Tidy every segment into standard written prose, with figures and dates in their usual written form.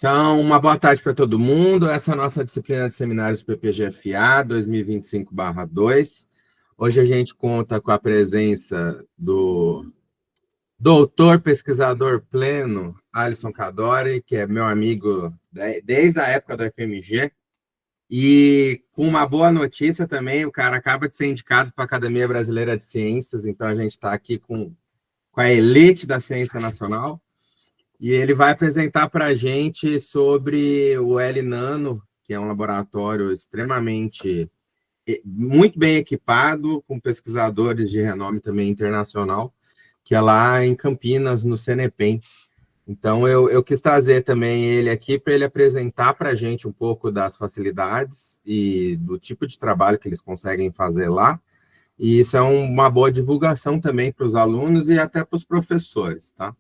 Então, uma boa tarde para todo mundo. Essa é a nossa disciplina de seminários do PPGFA 2025/2. Hoje a gente conta com a presença do doutor pesquisador pleno, Alisson Cadori, que é meu amigo desde a época do FMG. E com uma boa notícia também, o cara acaba de ser indicado para a Academia Brasileira de Ciências, então a gente está aqui com a elite da ciência nacional. E ele vai apresentar para a gente sobre o L-Nano, que é um laboratório extremamente, muito bem equipado, com pesquisadores de renome também internacional, que é lá em Campinas, no CNPEM. Então, eu quis trazer também ele aqui para ele apresentar para a gente um pouco das facilidades e do tipo de trabalho que eles conseguem fazer lá. E isso é uma boa divulgação também para os alunos e até para os professores, tá?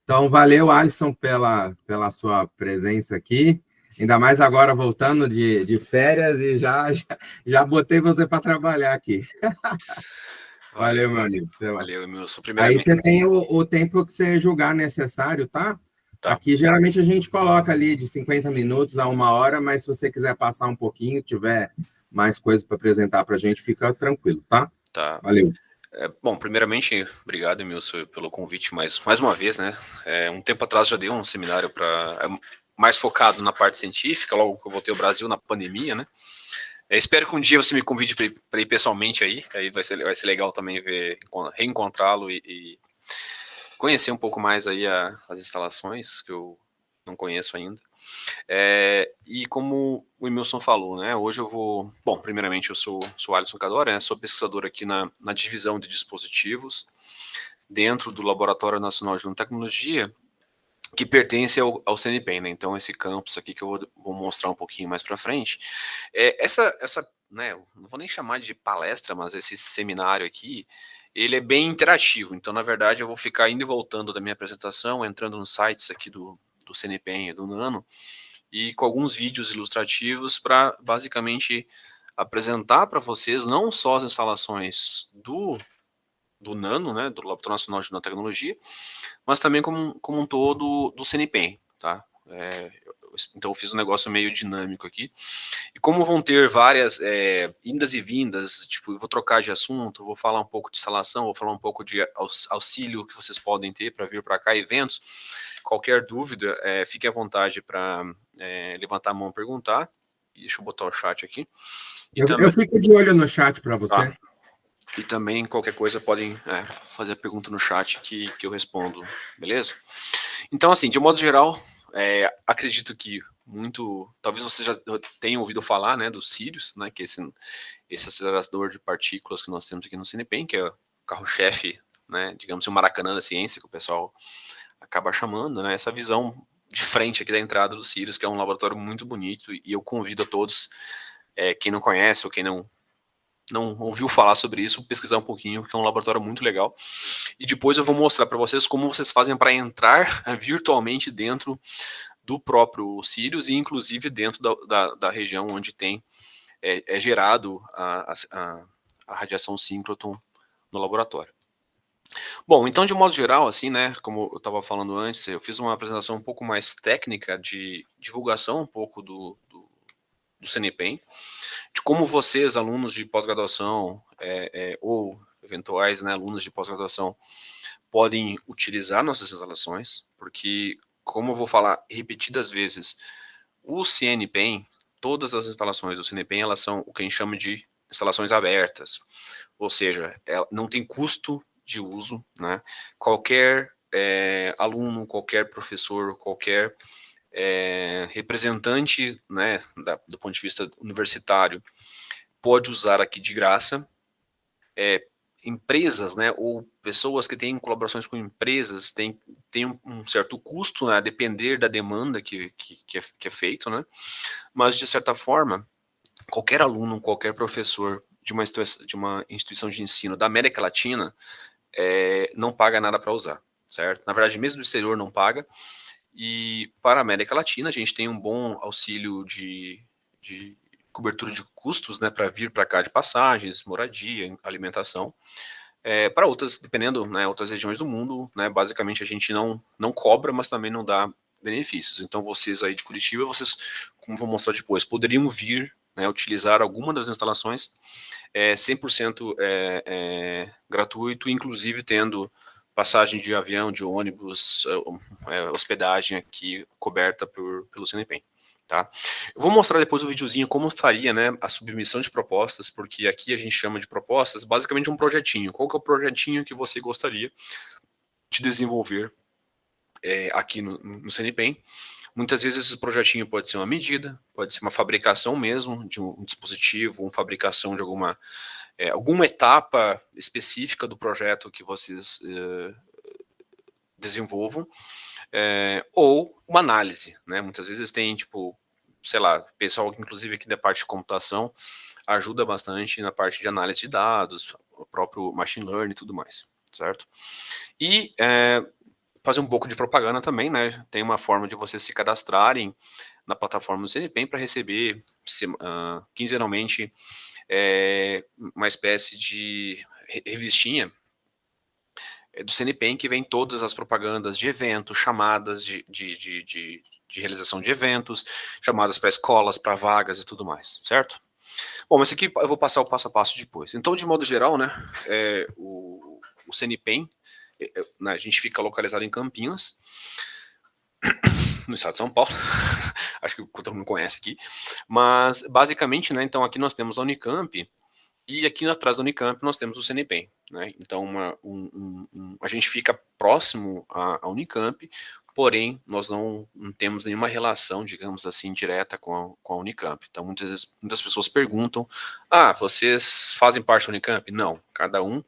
Então, valeu, Alisson, pela sua presença aqui. Ainda mais agora voltando de férias e já botei você para trabalhar aqui. Valeu, meu amigo. Valeu, Emilson. Aí Primeiramente, você tem o tempo que você julgar necessário, tá? tá. Aqui, geralmente, a gente coloca ali de 50 minutos a 1 hora, mas se você quiser passar um pouquinho, tiver mais coisas para apresentar para a gente, fica tranquilo, tá? Tá. Valeu. Bom, primeiramente, obrigado, Emilson, pelo convite mais uma vez, né? Um tempo atrás já dei um seminário mais focado na parte científica, logo que eu voltei ao Brasil na pandemia, né? Espero que um dia você me convide para ir pessoalmente aí vai ser legal também reencontrá-lo e conhecer um pouco mais aí as instalações que eu não conheço ainda. E como o Emilson falou, né, hoje eu vou... Bom, primeiramente eu sou Alisson Cadori, né, sou pesquisador aqui na divisão de dispositivos, dentro do Laboratório Nacional de Nanotecnologia, que pertence ao CNPEM, né, então esse campus aqui que eu vou mostrar um pouquinho mais para frente, né, não vou nem chamar de palestra, mas esse seminário aqui, ele é bem interativo, então na verdade eu vou ficar indo e voltando da minha apresentação, entrando nos sites aqui do CNPEM e do Nano, e com alguns vídeos ilustrativos para basicamente apresentar para vocês não só as instalações do Nano, né, do Laboratório Nacional de Nanotecnologia, mas também como um todo do CNPEM, tá? Então eu fiz um negócio meio dinâmico aqui. E como vão ter várias indas e vindas, tipo, eu vou trocar de assunto, vou falar um pouco de instalação, vou falar um pouco de auxílio que vocês podem ter para vir para cá, eventos. Qualquer dúvida, fique à vontade para levantar a mão e perguntar. Deixa eu botar o chat aqui. Eu fico de olho no chat para você. Tá. E também, qualquer coisa, podem fazer a pergunta no chat que eu respondo, beleza? Então, assim, de um modo geral, acredito que talvez você já tenha ouvido falar, né, do Sirius, né, que é esse acelerador de partículas que nós temos aqui no CNPEM, que é o carro-chefe, né, digamos, o Maracanã da ciência, que o pessoal acaba chamando, né, essa visão de frente aqui da entrada do Sirius, que é um laboratório muito bonito, e eu convido a todos, quem não conhece ou quem não ouviu falar sobre isso, pesquisar um pouquinho, porque é um laboratório muito legal. E depois eu vou mostrar para vocês como vocês fazem para entrar virtualmente dentro do próprio Sirius e inclusive dentro da região onde é gerado a radiação síncrotron no laboratório. Bom, então de modo geral, assim, né, como eu estava falando antes, eu fiz uma apresentação um pouco mais técnica de divulgação um pouco do CNPEM, de como vocês, alunos de pós-graduação ou eventuais, né, alunos de pós-graduação, podem utilizar nossas instalações, porque, como eu vou falar repetidas vezes, o CNPEM, todas as instalações do CNPEM, elas são o que a gente chama de instalações abertas, ou seja, não tem custo de uso, né? Qualquer aluno, qualquer professor, qualquer representante, né, do ponto de vista universitário, pode usar aqui de graça. Empresas, né, ou pessoas que têm colaborações com empresas têm um certo custo, né, a depender da demanda que é feito, né, mas de certa forma, qualquer aluno, qualquer professor de uma instituição de ensino da América Latina não paga nada para usar, certo? Na verdade, mesmo do exterior não paga, e para a América Latina a gente tem um bom auxílio de cobertura de custos, né, para vir para cá de passagens, moradia, alimentação. Para outras, dependendo, né, outras regiões do mundo, né, basicamente a gente não cobra, mas também não dá benefícios. Então, vocês aí de Curitiba, vocês, como vou mostrar depois, poderiam vir, né, utilizar alguma das instalações 100% gratuito, inclusive tendo passagem de avião, de ônibus, hospedagem aqui coberta pelo CNPEM. Tá? Eu vou mostrar depois o videozinho como faria, né, a submissão de propostas, porque aqui a gente chama de propostas, basicamente um projetinho. Qual que é o projetinho que você gostaria de desenvolver aqui no CNPEM? Muitas vezes esse projetinho pode ser uma medida, pode ser uma fabricação mesmo de um dispositivo, uma fabricação de alguma etapa específica do projeto que vocês desenvolvam, ou uma análise, né? Muitas vezes tem, tipo, sei lá, pessoal, inclusive aqui da parte de computação, ajuda bastante na parte de análise de dados, o próprio machine learning e tudo mais, certo? E fazer um pouco de propaganda também, né? Tem uma forma de vocês se cadastrarem na plataforma do CNPEM para receber quinzenalmente uma espécie de revistinha do CNPEM que vem todas as propagandas de eventos, chamadas de realização de eventos, chamadas para escolas, para vagas e tudo mais, certo? Bom, mas aqui eu vou passar o passo a passo depois. Então, de modo geral, né, o CNPEM, a gente fica localizado em Campinas, no estado de São Paulo, acho que todo mundo conhece aqui, mas basicamente, né, então aqui nós temos a Unicamp, e aqui atrás da Unicamp nós temos o CNPEM, né? Então a gente fica próximo à Unicamp, porém nós não temos nenhuma relação, digamos assim, direta com a Unicamp. Então muitas pessoas perguntam: vocês fazem parte da Unicamp? Não, cada um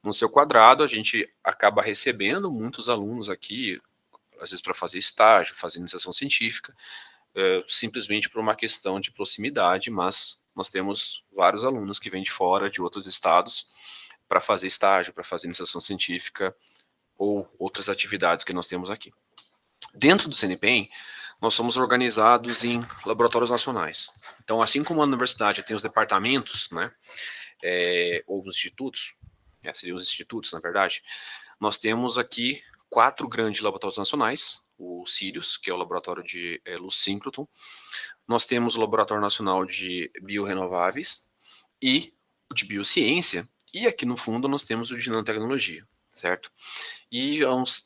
no seu quadrado. A gente acaba recebendo muitos alunos aqui, às vezes para fazer estágio, fazer iniciação científica, simplesmente por uma questão de proximidade, mas nós temos vários alunos que vêm de fora, de outros estados, para fazer estágio, para fazer iniciação científica ou outras atividades que nós temos aqui. Dentro do CNPEM, nós somos organizados em laboratórios nacionais. Então, assim como a universidade tem os departamentos, né, ou os institutos, seriam os institutos, na verdade, nós temos aqui 4 grandes laboratórios nacionais: o Sirius, que é o laboratório de luz síncroton. Nós temos o Laboratório Nacional de Biorrenováveis e o de Biociência, e aqui no fundo nós temos o de Nanotecnologia, certo? E há uns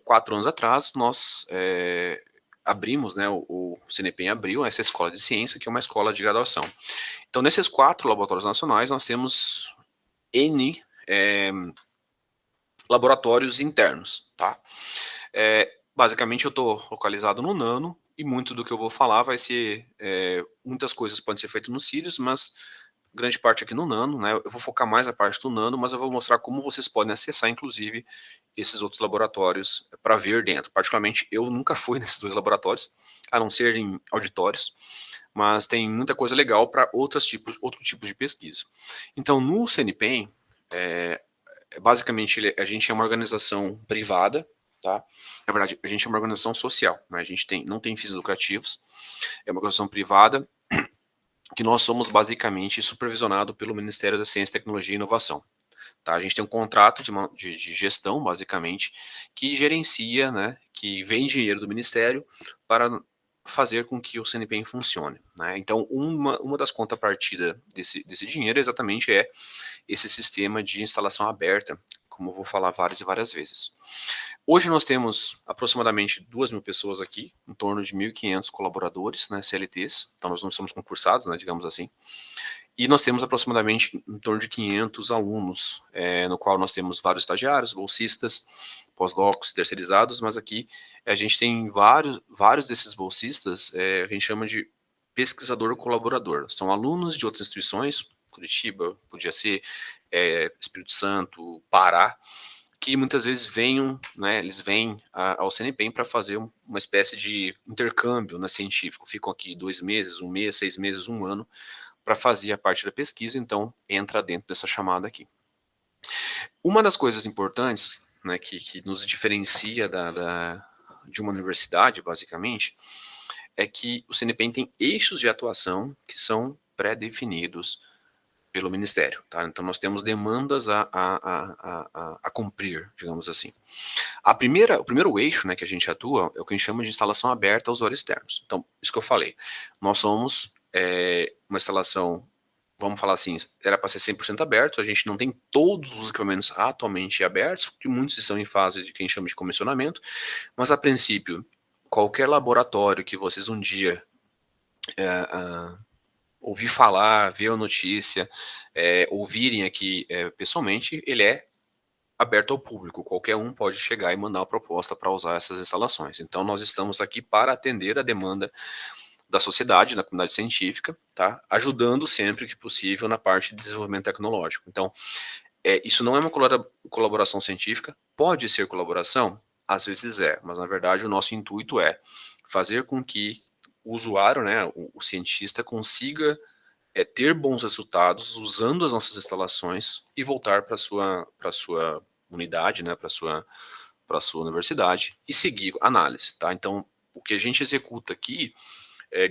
4 anos atrás nós abrimos, né, o CNPEM abriu essa escola de ciência, que é uma escola de graduação. Então, nesses 4 laboratórios nacionais, nós temos N laboratórios internos, tá? Basicamente, eu estou localizado no Nano, e muito do que eu vou falar vai ser, muitas coisas podem ser feitas no Sirius, mas grande parte aqui no Nano, né? Eu vou focar mais na parte do Nano, mas eu vou mostrar como vocês podem acessar, inclusive, esses outros laboratórios para ver dentro. Particularmente, eu nunca fui nesses 2 laboratórios, a não ser em auditórios, mas tem muita coisa legal para outro tipo de pesquisa. Então, no CNPEM, basicamente, a gente é uma organização privada, tá? Na verdade, a gente é uma organização social, né? A gente não tem fins lucrativos, é uma organização privada, que nós somos basicamente supervisionado pelo Ministério da Ciência, Tecnologia e Inovação. Tá? A gente tem um contrato de gestão, basicamente, que gerencia, né, que vem dinheiro do Ministério para fazer com que o CNPEM funcione, né? Então, uma das contrapartidas desse dinheiro exatamente esse sistema de instalação aberta, como eu vou falar várias e várias vezes. Hoje nós temos aproximadamente 2.000 pessoas aqui, em torno de 1.500 colaboradores, né, CLTs, então nós não somos concursados, né, digamos assim, e nós temos aproximadamente em torno de 500 alunos, no qual nós temos vários estagiários, bolsistas, pós-docs, terceirizados, mas aqui a gente tem vários desses bolsistas, a gente chama de pesquisador colaborador, são alunos de outras instituições, Curitiba, podia ser Espírito Santo, Pará, que muitas vezes né, eles vêm ao CNPEM para fazer uma espécie de intercâmbio, né, científico. Ficam aqui 2 meses, 1 mês, 6 meses, 1 ano, para fazer a parte da pesquisa, então entra dentro dessa chamada aqui. Uma das coisas importantes, né, que nos diferencia de uma universidade, basicamente, é que o CNPEM tem eixos de atuação que são pré-definidos pelo Ministério, tá? Então nós temos demandas a cumprir, digamos assim. O primeiro eixo, né, que a gente atua é o que a gente chama de instalação aberta a usuários externos. Então, isso que eu falei, nós somos uma instalação, vamos falar assim, era para ser 100% aberto, a gente não tem todos os equipamentos atualmente abertos, porque muitos estão em fase de que a gente chama de comissionamento, mas a princípio, qualquer laboratório que vocês um dia ouvir falar, ver a notícia, ouvirem aqui pessoalmente, ele é aberto ao público. Qualquer um pode chegar e mandar uma proposta para usar essas instalações. Então, nós estamos aqui para atender a demanda da sociedade, da comunidade científica, tá? Ajudando sempre que possível na parte de desenvolvimento tecnológico. Então, isso não é uma colaboração científica, pode ser colaboração? Às vezes mas na verdade o nosso intuito é fazer com que o usuário, né, o cientista, consiga ter bons resultados usando as nossas instalações e voltar para sua unidade, né, para sua universidade e seguir a análise, tá? Então, o que a gente executa aqui,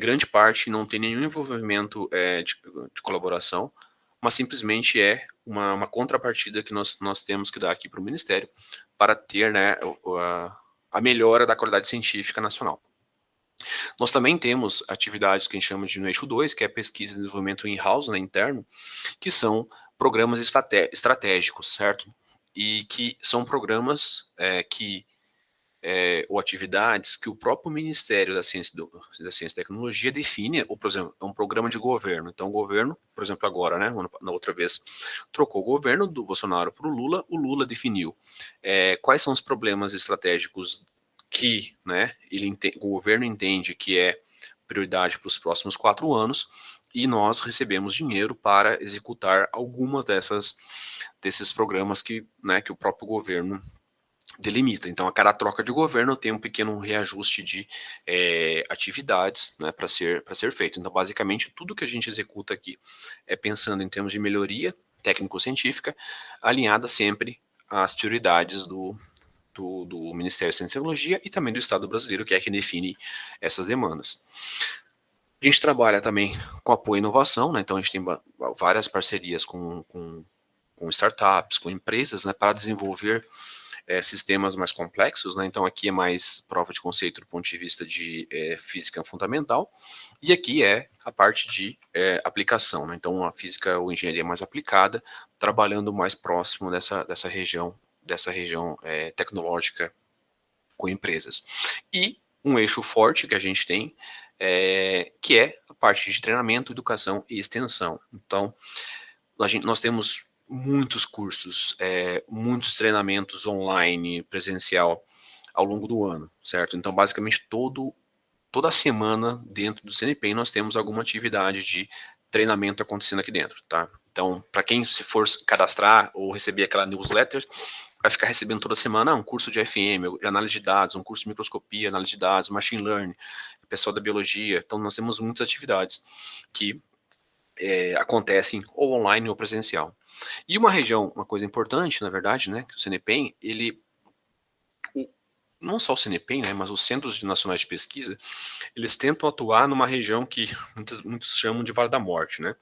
grande parte não tem nenhum envolvimento de colaboração, mas simplesmente é uma contrapartida que nós temos que dar aqui para o Ministério para ter, né, a melhora da qualidade científica nacional. Nós também temos atividades que a gente chama de no eixo 2, que é pesquisa e desenvolvimento in-house, né, interno, que são programas estratégicos, certo? E que são programas ou atividades que o próprio Ministério da Ciência e Tecnologia define, ou, por exemplo, é um programa de governo. Então, o governo, por exemplo, agora, né, na outra vez, trocou o governo do Bolsonaro para o Lula definiu quais são os problemas estratégicos que, né, o governo entende que é prioridade para os próximos 4 anos, e nós recebemos dinheiro para executar algumas desses programas que, né, que o próprio governo delimita. Então, a cada troca de governo tem um pequeno reajuste de atividades, né, para ser feito. Então, basicamente, tudo que a gente executa aqui é pensando em termos de melhoria técnico-científica, alinhada sempre às prioridades do Ministério da Ciência e Tecnologia e também do Estado brasileiro, que é quem define essas demandas. A gente trabalha também com apoio à inovação, né? Então a gente tem várias parcerias com startups, com empresas, né, para desenvolver sistemas mais complexos, né? Então aqui é mais prova de conceito do ponto de vista de física fundamental, e aqui é a parte de aplicação, né? Então a física ou engenharia mais aplicada, trabalhando mais próximo dessa região tecnológica com empresas. E um eixo forte que a gente tem, que é a parte de treinamento, educação e extensão. Então, nós temos muitos cursos, muitos treinamentos online, presencial, ao longo do ano, certo? Então, basicamente, toda semana, dentro do CNPq, nós temos alguma atividade de treinamento acontecendo aqui dentro, tá? Então, para quem se for cadastrar ou receber aquela newsletter, vai ficar recebendo toda semana um curso de FM, de análise de dados, um curso de microscopia, análise de dados, machine learning, pessoal da biologia. Então, nós temos muitas atividades que acontecem ou online ou presencial. E uma coisa importante, na verdade, né, que o CNPq, não só o CNPq, né, mas os Centros Nacionais de Pesquisa, eles tentam atuar numa região que muitos chamam de Vale da Morte, né,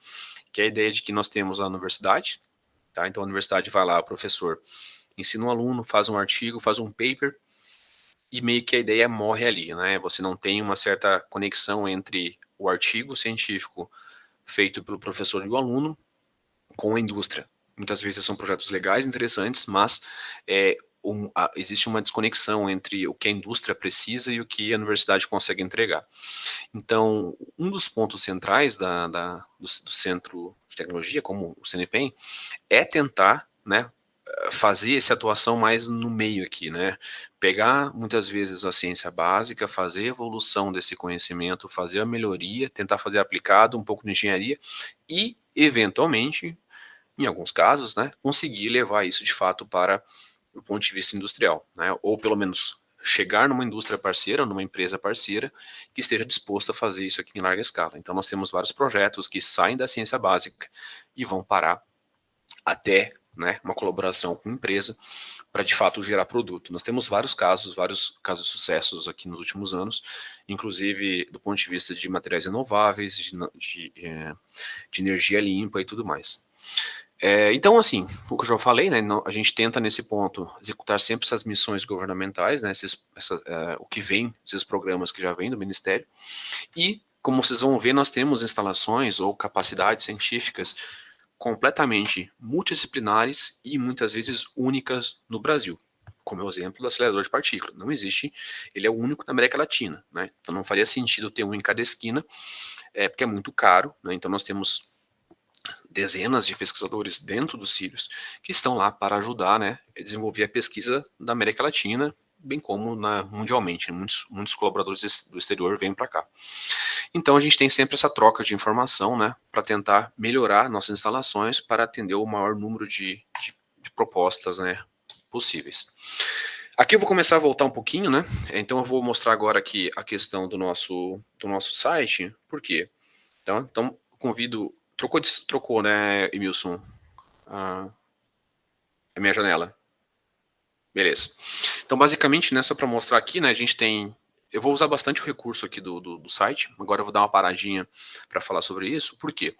que é a ideia de que nós temos a universidade, tá? Então a universidade vai lá, o professor ensina um aluno, faz um artigo, faz um paper, e meio que a ideia morre ali, né? Você não tem uma certa conexão entre o artigo científico feito pelo professor e o aluno com a indústria. Muitas vezes são projetos legais, interessantes, mas existe uma desconexão entre o que a indústria precisa e o que a universidade consegue entregar. Então, um dos pontos centrais do Centro de Tecnologia, como o CNPq, é tentar, né, fazer essa atuação mais no meio aqui, né? Pegar muitas vezes a ciência básica, fazer a evolução desse conhecimento, fazer a melhoria, tentar fazer aplicado, um pouco de engenharia e, eventualmente, em alguns casos, né, conseguir levar isso de fato para o ponto de vista industrial, né? Ou pelo menos chegar numa indústria parceira, numa empresa parceira que esteja disposta a fazer isso aqui em larga escala. Então nós temos vários projetos que saem da ciência básica e vão parar até, né, uma colaboração com a empresa para de fato gerar produto. Nós temos vários casos de sucessos aqui nos últimos anos, inclusive do ponto de vista de materiais renováveis, de energia limpa e tudo mais. Então, assim, o que eu já falei, né, a gente tenta, nesse ponto, executar sempre essas missões governamentais, né, o que vem, esses programas que já vêm do Ministério, e, como vocês vão ver, nós temos instalações ou capacidades científicas completamente multidisciplinares e, muitas vezes, únicas no Brasil, como é o exemplo do acelerador de partículas. Não existe, ele é o único na América Latina, né, então não faria sentido ter um em cada esquina, porque é muito caro, né, então nós temos dezenas de pesquisadores dentro dos Círios que estão lá para ajudar, né, a desenvolver a pesquisa da América Latina, bem como mundialmente. Muitos colaboradores do exterior vêm para cá. Então a gente tem sempre essa troca de informação, né, para tentar melhorar nossas instalações para atender o maior número de propostas, né, possíveis. Aqui eu vou começar a voltar um pouquinho, né? Então eu vou mostrar agora aqui a questão do nosso site. Por quê? Então convido. Trocou, né, Emilson? A minha janela. Beleza. Então, basicamente, né, só para mostrar aqui, né, a gente tem. Eu vou usar bastante o recurso aqui do site. Agora eu vou dar uma paradinha para falar sobre isso. Por quê?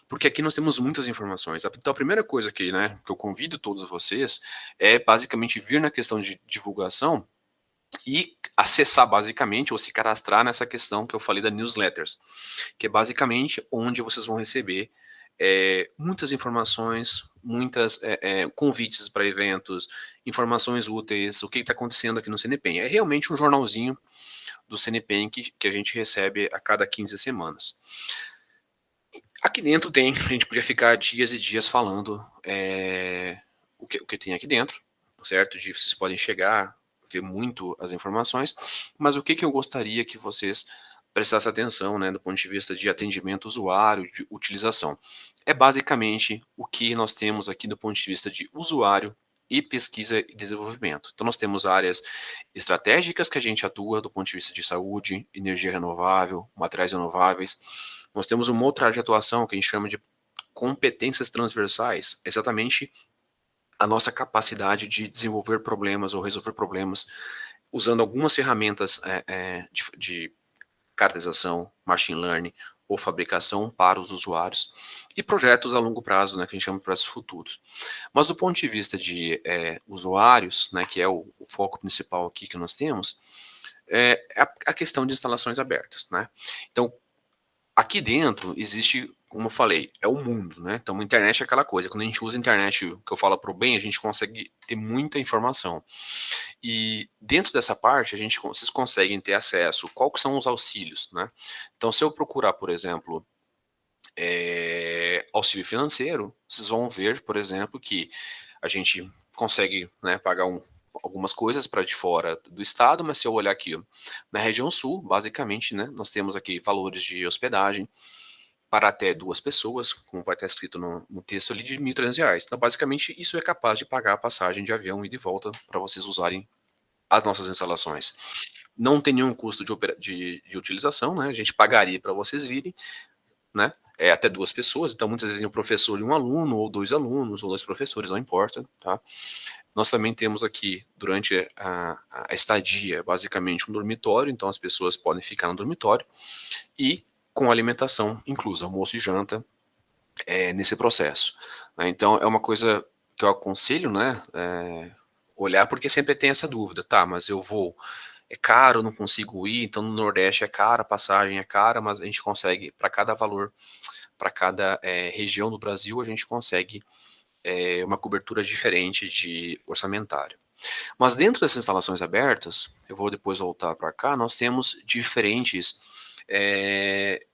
Porque aqui nós temos muitas informações. Então, a primeira coisa que, né, que eu convido todos vocês é basicamente vir na questão de divulgação e acessar basicamente ou se cadastrar nessa questão que eu falei da newsletters, que é basicamente onde vocês vão receber muitas informações, muitas convites para eventos, informações úteis, o que está acontecendo aqui no CNPEM. É realmente um jornalzinho do CNPEM que a gente recebe a cada 15 semanas. Aqui dentro tem, a gente podia ficar dias e dias falando o que tem aqui dentro, certo? Vocês podem chegar, ver muito as informações, mas o que eu gostaria que vocês prestassem atenção, né, do ponto de vista de atendimento usuário, de utilização. É basicamente o que nós temos aqui do ponto de vista de usuário e pesquisa e desenvolvimento. Então nós temos áreas estratégicas que a gente atua do ponto de vista de saúde, energia renovável, materiais renováveis. Nós temos uma outra área de atuação que a gente chama de competências transversais, exatamente a nossa capacidade de desenvolver problemas ou resolver problemas usando algumas ferramentas de caracterização, machine learning ou fabricação para os usuários e projetos a longo prazo, né, que a gente chama de projetos futuros. Mas do ponto de vista de usuários, né, que é o foco principal aqui que nós temos, é a questão de instalações abertas, né? Então, aqui dentro existe, como eu falei, é o mundo, né? Então a internet é aquela coisa, quando a gente usa a internet, que eu falo para o bem, a gente consegue ter muita informação. E dentro dessa parte, vocês conseguem ter acesso, qual que são os auxílios, né? Então se eu procurar, por exemplo, auxílio financeiro, vocês vão ver, por exemplo, que a gente consegue, né, pagar algumas coisas para de fora do estado, mas se eu olhar aqui na região sul, basicamente, né, nós temos aqui valores de hospedagem para até 2 pessoas, como vai estar escrito no texto ali, de R$ 1.300. Então, basicamente, isso é capaz de pagar a passagem de avião e de volta para vocês usarem as nossas instalações. Não tem nenhum custo de utilização, né? A gente pagaria para vocês virem, né? Até 2 pessoas, então muitas vezes um professor e um aluno, ou 2 alunos, ou 2 professores, não importa, tá? Nós também temos aqui, durante a estadia, basicamente um dormitório, então as pessoas podem ficar no dormitório, e com alimentação inclusa, almoço e janta, nesse processo. Né? Então é uma coisa que eu aconselho, né, olhar, porque sempre tem essa dúvida, tá, mas eu vou, é caro, não consigo ir, então no Nordeste é caro, a passagem é cara, mas a gente consegue, para cada valor, para cada região do Brasil, a gente consegue uma cobertura diferente de orçamentário. Mas dentro dessas instalações abertas, eu vou depois voltar para cá, nós temos diferentes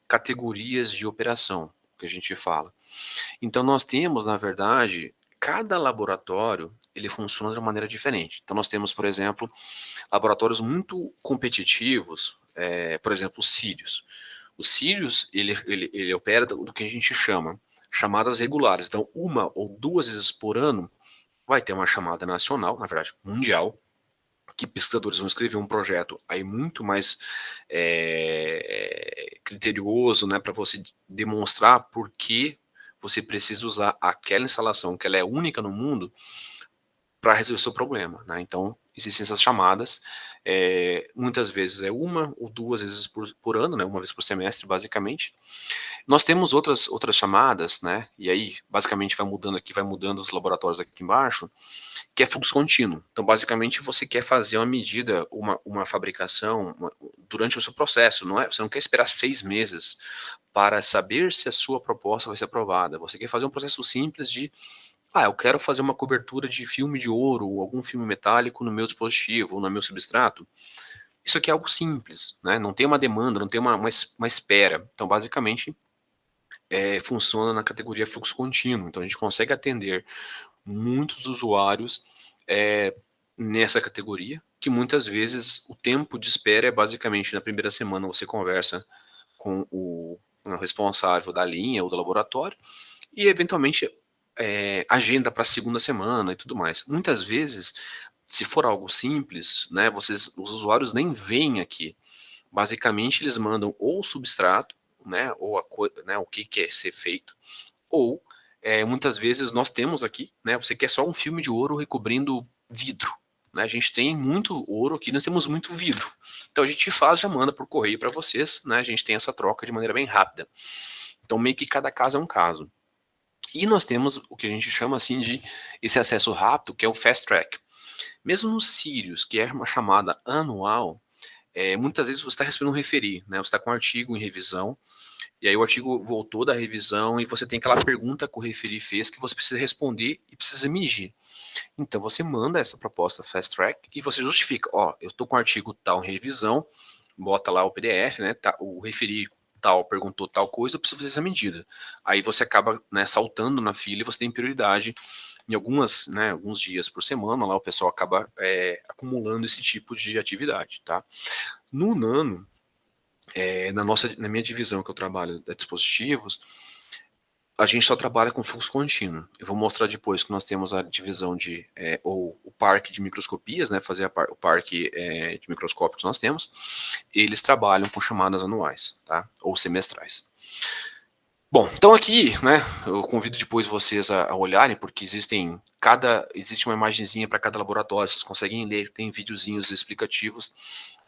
categorias de operação, que a gente fala. Então nós temos, na verdade, cada laboratório, ele funciona de uma maneira diferente. Então nós temos, por exemplo, laboratórios muito competitivos, por exemplo, os Sirius. O Sirius, ele opera do que a gente chama chamadas regulares. Então, 1 ou 2 vezes por ano vai ter uma chamada nacional, na verdade, mundial, que pesquisadores vão escrever um projeto aí muito mais criterioso, né, para você demonstrar por que você precisa usar aquela instalação, que ela é única no mundo, para resolver o seu problema, né? Então, existem essas chamadas, muitas vezes é uma ou duas vezes por ano, né? Uma vez por semestre, basicamente. Nós temos outras chamadas, né? E aí, basicamente, vai mudando os laboratórios aqui embaixo, que é fluxo contínuo. Então, basicamente, você quer fazer uma medida, uma fabricação durante o seu processo, você não quer esperar 6 meses para saber se a sua proposta vai ser aprovada. Você quer fazer um processo simples de, eu quero fazer uma cobertura de filme de ouro ou algum filme metálico no meu dispositivo ou no meu substrato. Isso aqui é algo simples, né? Não tem uma demanda, não tem uma espera. Então, basicamente, funciona na categoria fluxo contínuo. Então, a gente consegue atender muitos usuários nessa categoria, que muitas vezes o tempo de espera é basicamente na primeira semana você conversa com o responsável da linha ou do laboratório e eventualmente agenda para a segunda semana e tudo mais. Muitas vezes, se for algo simples, né, os usuários nem veem aqui. Basicamente, eles mandam ou o substrato, né, ou o que quer ser feito, ou muitas vezes nós temos aqui, né, você quer só um filme de ouro recobrindo vidro. Né, a gente tem muito ouro aqui, nós temos muito vidro. Então a gente já manda por correio para vocês, né, a gente tem essa troca de maneira bem rápida. Então meio que cada caso é um caso. E nós temos o que a gente chama assim de esse acesso rápido, que é o fast track. Mesmo nos Sirius, que é uma chamada anual, muitas vezes você está recebendo um referi, né, você está com um artigo em revisão, e aí o artigo voltou da revisão e você tem aquela pergunta que o referi fez que você precisa responder e precisa medir. Então você manda essa proposta fast track e você justifica, eu estou com o artigo tal em revisão, bota lá o PDF, né, o referi tal perguntou tal coisa, eu preciso fazer essa medida. Aí você acaba, né, saltando na fila e você tem prioridade em alguns dias por semana, lá o pessoal acaba acumulando esse tipo de atividade, tá? No Nano, na minha divisão que eu trabalho de dispositivos, a gente só trabalha com fluxo contínuo. Eu vou mostrar depois que nós temos a divisão de, ou o parque de microscopias, né, fazer o parque de microscópio que nós temos, eles trabalham com chamadas anuais, tá, ou semestrais. Bom, então aqui, né, eu convido depois vocês a olharem, porque existe uma imagenzinha para cada laboratório, vocês conseguem ler, tem videozinhos explicativos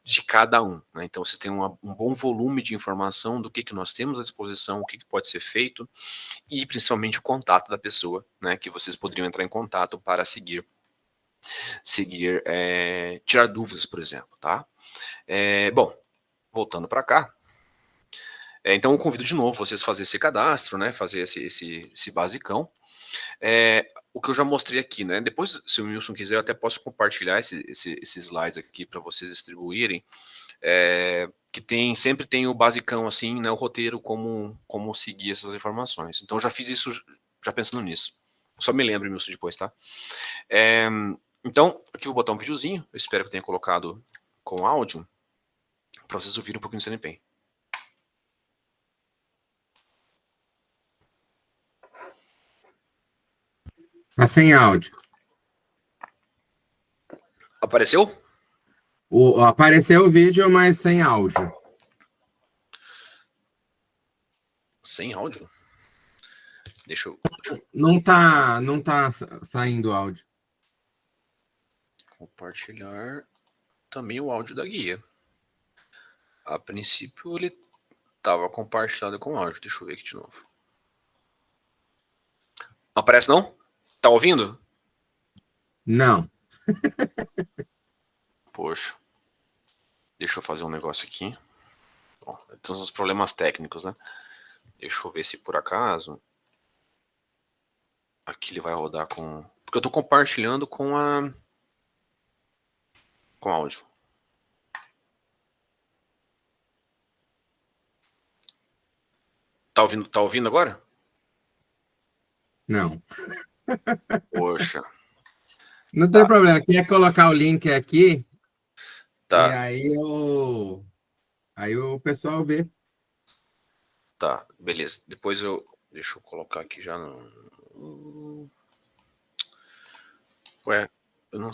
de cada um, né? Então vocês têm um bom volume de informação do que nós temos à disposição, o que pode ser feito, e principalmente o contato da pessoa, né, que vocês poderiam entrar em contato para tirar dúvidas, por exemplo, tá? Bom, voltando para cá, então eu convido de novo vocês a fazer esse cadastro, né, fazer esse basicão. O que eu já mostrei aqui, né, depois, se o Wilson quiser, eu até posso compartilhar esses slides aqui para vocês distribuírem, que sempre tem o basicão, assim, né, o roteiro, como seguir essas informações. Então, eu já fiz isso, já pensando nisso. Só me lembre, Wilson, depois, tá? Então, aqui eu vou botar um videozinho, eu espero que eu tenha colocado com áudio, para vocês ouvirem um pouquinho do CNPEM. Tá sem áudio. Apareceu? Apareceu o vídeo, mas sem áudio. Sem áudio? Deixa eu... Não tá saindo áudio. Compartilhar também o áudio da guia. A princípio ele estava compartilhado com áudio. Deixa eu ver aqui de novo. Não aparece não? Tá ouvindo? Não. Poxa. Deixa eu fazer um negócio aqui. Bom, tem uns problemas técnicos, né? Deixa eu ver se por acaso aqui ele vai rodar com... Porque eu tô compartilhando com áudio. Tá ouvindo agora? Não. Poxa. Não tem problema. Quer colocar o link aqui? Tá. E aí o pessoal vê. Tá, beleza. Depois deixa eu colocar aqui já no... Ué, eu não...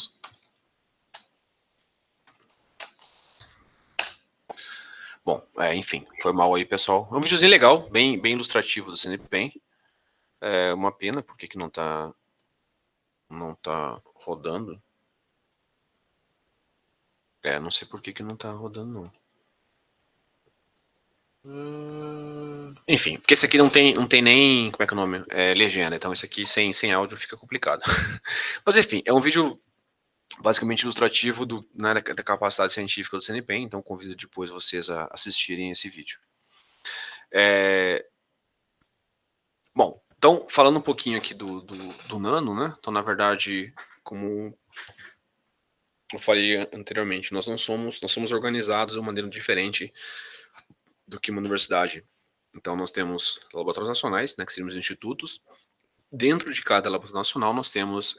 Bom, enfim, foi mal aí, pessoal. É um videozinho legal, bem ilustrativo do CNPEM. É uma pena, porque que não tá... não tá rodando. Não sei por que não tá rodando, não. Enfim, porque esse aqui não tem nem, como é que é o nome? Legenda, então esse aqui sem áudio fica complicado. Mas enfim, é um vídeo basicamente ilustrativo né, da capacidade científica do CNPq, então convido depois vocês a assistirem esse vídeo. Bom, então, falando um pouquinho aqui do Nano, né? Então, na verdade, como eu falei anteriormente, nós somos organizados de uma maneira diferente do que uma universidade. Então, nós temos laboratórios nacionais, né, que seriam os institutos. Dentro de cada laboratório nacional, nós temos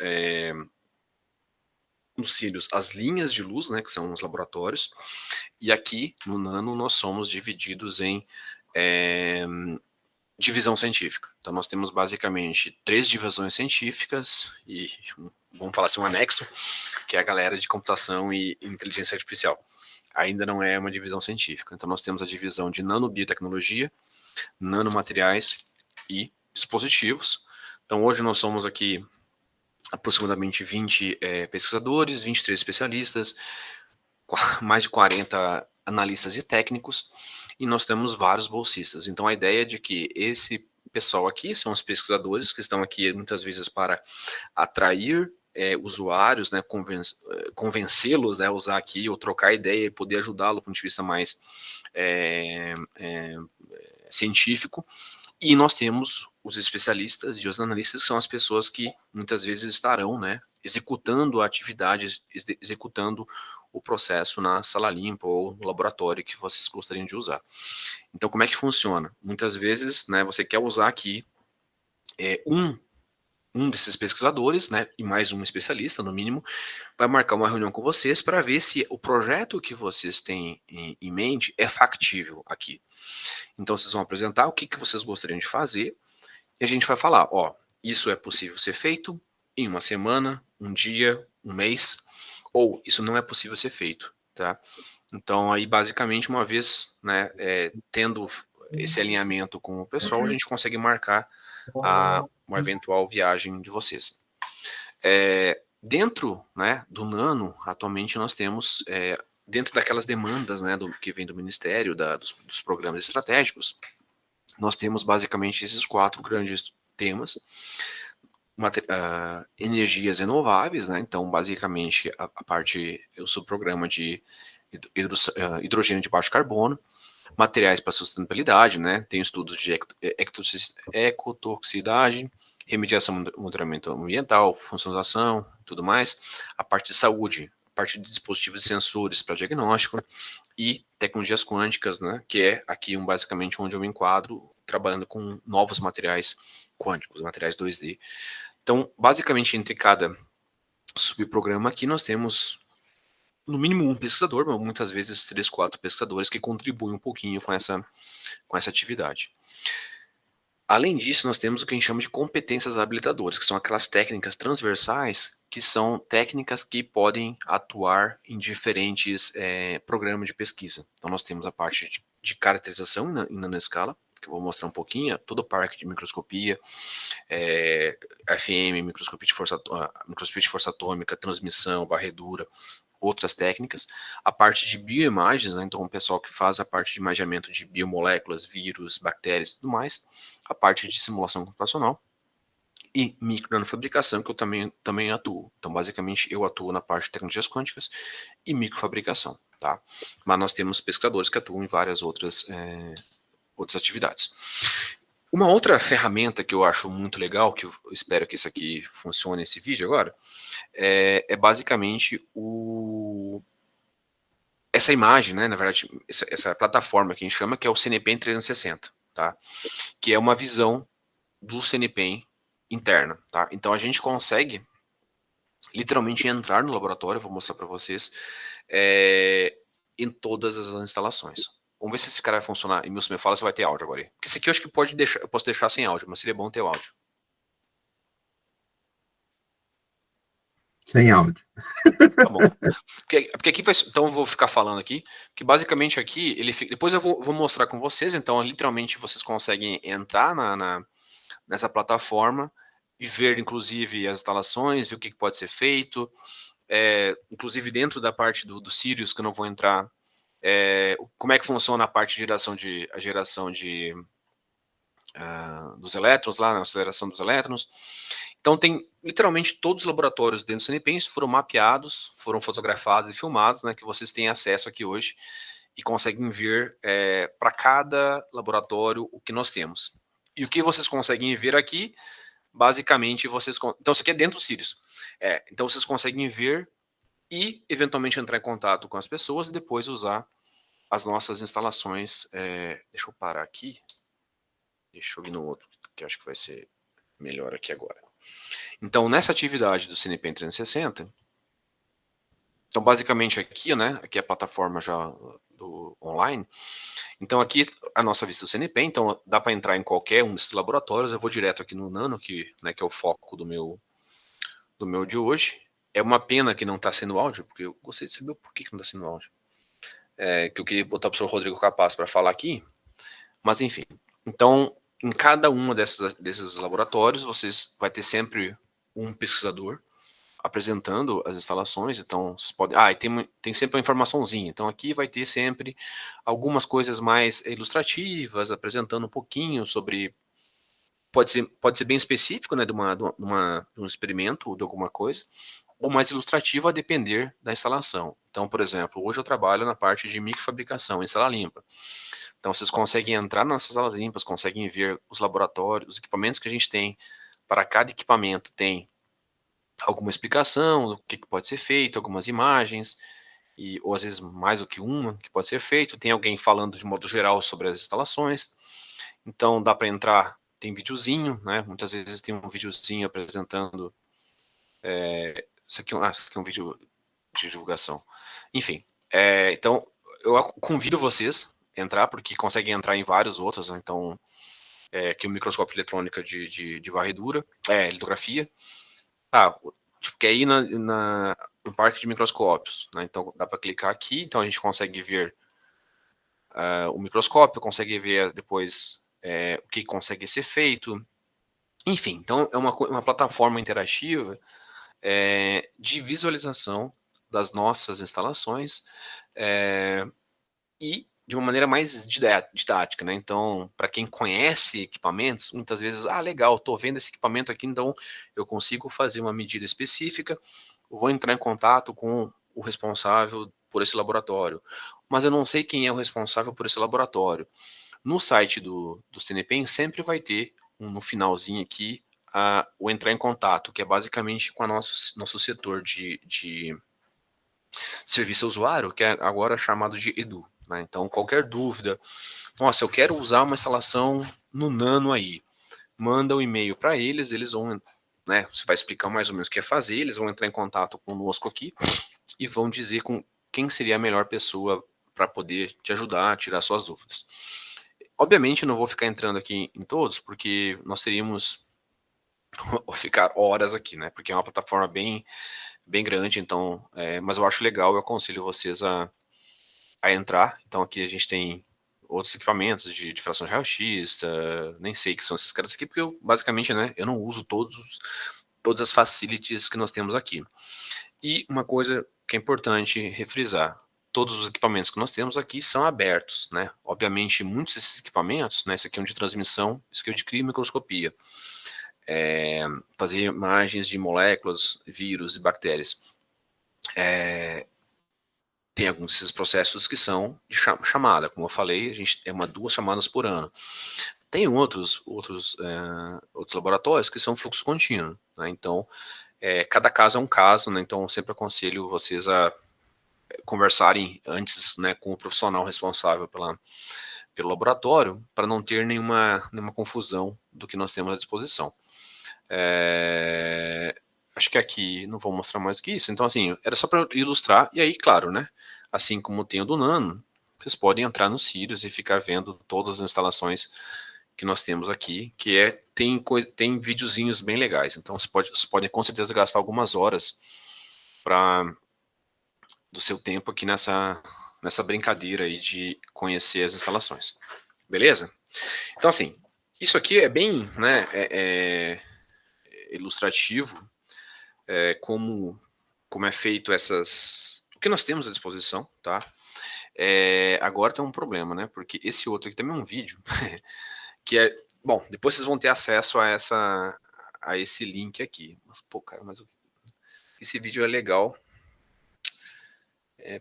nos cílios as linhas de luz, né, que são os laboratórios. E aqui, no Nano, nós somos divididos em divisão científica. Então, nós temos basicamente 3 divisões científicas e, vamos falar assim, um anexo, que é a galera de computação e inteligência artificial. Ainda não é uma divisão científica. Então, nós temos a divisão de nanobiotecnologia, nanomateriais e dispositivos. Então, hoje nós somos aqui aproximadamente 20 pesquisadores, 23 especialistas, mais de 40 analistas e técnicos, e nós temos vários bolsistas. Então, a ideia é de que esse pessoal aqui são os pesquisadores que estão aqui muitas vezes para atrair usuários, né, convencê-los a usar aqui ou trocar ideia e poder ajudá-lo do ponto de vista mais científico. E nós temos os especialistas e os analistas, que são as pessoas que muitas vezes estarão, né, executando a atividade, executando o processo na sala limpa ou no laboratório que vocês gostariam de usar. Então, como é que funciona? Muitas vezes, né, você quer usar aqui um desses pesquisadores, né, e mais um especialista, no mínimo, vai marcar uma reunião com vocês para ver se o projeto que vocês têm em mente é factível aqui. Então, vocês vão apresentar o que vocês gostariam de fazer e a gente vai falar, ó, isso é possível ser feito em uma semana, um dia, um mês, ou isso não é possível ser feito, tá? Então, aí, basicamente, uma vez, né, tendo esse alinhamento com o pessoal, a gente consegue marcar uma eventual viagem de vocês. Dentro, né, do Nano, atualmente nós temos, dentro daquelas demandas, né, que vem do Ministério, dos programas estratégicos, nós temos basicamente esses 4 grandes temas. Energias renováveis, né, então basicamente a parte, o subprograma de hidrogênio de baixo carbono, materiais para sustentabilidade, né, tem estudos de ecotoxicidade, remediação, monitoramento ambiental, funcionalização, tudo mais, a parte de saúde, a parte de dispositivos e sensores para diagnóstico e tecnologias quânticas, né, que é aqui basicamente onde eu me enquadro, trabalhando com novos materiais quânticos, materiais 2D. Então, basicamente, entre cada subprograma aqui, nós temos no mínimo um pesquisador, mas muitas vezes 3, 4 pesquisadores que contribuem um pouquinho com essa atividade. Além disso, nós temos o que a gente chama de competências habilitadoras, que são aquelas técnicas transversais, que são técnicas que podem atuar em diferentes programas de pesquisa. Então, nós temos a parte de caracterização em nanoescala, que eu vou mostrar um pouquinho, todo o parque de microscopia, FM, microscopia de força atômica, transmissão, varredura, outras técnicas, a parte de bioimagens, né, então o pessoal que faz a parte de imageamento de biomoléculas, vírus, bactérias e tudo mais, a parte de simulação computacional e micronanofabricação, que eu também atuo. Então, basicamente, eu atuo na parte de tecnologias quânticas e microfabricação, tá? Mas nós temos pesquisadores que atuam em várias outras atividades. Uma outra ferramenta que eu acho muito legal, que eu espero que isso aqui funcione nesse vídeo agora, é basicamente essa imagem, né, na verdade, essa plataforma que a gente chama, que é o CNPq 360, tá? Que é uma visão do CNPq interna, tá? Então a gente consegue literalmente entrar no laboratório, vou mostrar para vocês, em todas as instalações. Vamos ver se esse cara vai funcionar. E Milson, me fala se vai ter áudio agora aí. Porque esse aqui eu acho que eu posso deixar sem áudio, mas seria bom ter o áudio. Sem áudio. Tá bom. Porque aqui vai, então eu vou ficar falando aqui, que basicamente aqui, depois eu vou mostrar com vocês, então literalmente vocês conseguem entrar nessa plataforma e ver, inclusive, as instalações, ver o que pode ser feito, inclusive dentro da parte do Sirius, que eu não vou entrar, como é que funciona a parte de geração dos elétrons lá, na aceleração dos elétrons. Então tem literalmente todos os laboratórios dentro do CNPq foram mapeados, foram fotografados e filmados, né, que vocês têm acesso aqui hoje e conseguem ver para cada laboratório o que nós temos. E o que vocês conseguem ver aqui, basicamente, então isso aqui é dentro do Sirius. Então vocês conseguem ver e eventualmente entrar em contato com as pessoas e depois usar as nossas instalações. Deixa eu parar aqui. Deixa eu ir no outro, que acho que vai ser melhor aqui agora. Então, nessa atividade do CNPq 360, então basicamente aqui, né, aqui é a plataforma já do online. Então aqui a nossa vista do CNPq, então dá para entrar em qualquer um desses laboratórios. Eu vou direto aqui no Nano, que é o foco do meu de hoje. É uma pena que não está sendo áudio, porque eu gostaria de saber por que não está sendo áudio. Que eu queria botar o professor Rodrigo Capaz para falar aqui, mas enfim. Então, em cada um desses laboratórios, vocês vai ter sempre um pesquisador apresentando as instalações. Então, vocês podem... e tem sempre uma informaçãozinha. Então, aqui vai ter sempre algumas coisas mais ilustrativas, apresentando um pouquinho sobre... Pode ser bem específico, né, de um experimento ou de alguma coisa, ou mais ilustrativo a depender da instalação. Então, por exemplo, hoje eu trabalho na parte de microfabricação em sala limpa. Então, vocês conseguem entrar nas salas limpas, conseguem ver os laboratórios, os equipamentos que a gente tem. Para cada equipamento tem alguma explicação do que pode ser feito, algumas imagens, ou às vezes mais do que uma que pode ser feito. Tem alguém falando de modo geral sobre as instalações. Então, dá para entrar, tem videozinho, né? Muitas vezes tem um videozinho apresentando... isso aqui é um vídeo de divulgação. Enfim, então, eu convido vocês entrar, porque conseguem entrar em vários outros, né? Então, aqui o microscópio eletrônica de varredura, litografia, tipo, quer ir no parque de microscópios, né? Então, dá para clicar aqui, então a gente consegue ver o microscópio, consegue ver depois o que consegue ser feito, enfim, então é uma plataforma interativa de visualização das nossas instalações, e de uma maneira mais didática, né? Então, para quem conhece equipamentos, muitas vezes, legal, estou vendo esse equipamento aqui, então eu consigo fazer uma medida específica, vou entrar em contato com o responsável por esse laboratório, mas eu não sei quem é o responsável por esse laboratório. No site do CNPq sempre vai ter, no finalzinho aqui, o entrar em contato, que é basicamente com o nosso setor de serviço ao usuário, que é agora chamado de Edu. Né? Então, qualquer dúvida, nossa, eu quero usar uma instalação no Nano aí, manda um e-mail para eles, eles vão, né, você vai explicar mais ou menos o que é fazer, eles vão entrar em contato conosco aqui e vão dizer com quem seria a melhor pessoa para poder te ajudar a tirar suas dúvidas. Obviamente, não vou ficar entrando aqui em todos, porque nós teríamos ficar horas aqui, né? Porque é uma plataforma bem grande, então, mas eu acho legal, eu aconselho vocês a entrar. Então aqui a gente tem outros equipamentos de fração de raio-x, nem sei que são esses caras aqui, porque eu, basicamente, né, eu não uso todas as facilities que nós temos aqui. E uma coisa que é importante refrisar, todos os equipamentos que nós temos aqui são abertos, né? Obviamente, muitos desses equipamentos, né, esse aqui é um de transmissão, esse aqui é o de criomicroscopia, fazer imagens de moléculas, vírus e bactérias. Tem alguns desses processos que são de chamada, como eu falei, a gente tem 2 chamadas por ano. Tem outros laboratórios que são fluxo contínuo, né? Então, cada caso é um caso, né? Então, eu sempre aconselho vocês a conversarem antes, né, com o profissional responsável pelo laboratório, para não ter nenhuma confusão do que nós temos à disposição. Acho que aqui não vou mostrar mais do que isso. Então, assim, era só para ilustrar. E aí, claro, né? Assim como tem o do Nano, vocês podem entrar no Sirius e ficar vendo todas as instalações que nós temos aqui, que tem videozinhos bem legais. Então, vocês podem com certeza gastar algumas horas do seu tempo aqui nessa brincadeira aí de conhecer as instalações. Beleza? Então, assim, isso aqui é bem, né? ilustrativo como é feito o que nós temos à disposição, tá? Agora tem um problema, né? Porque esse outro aqui também é um vídeo que bom, depois vocês vão ter acesso a esse link aqui. Mas, pô, cara, esse vídeo é legal.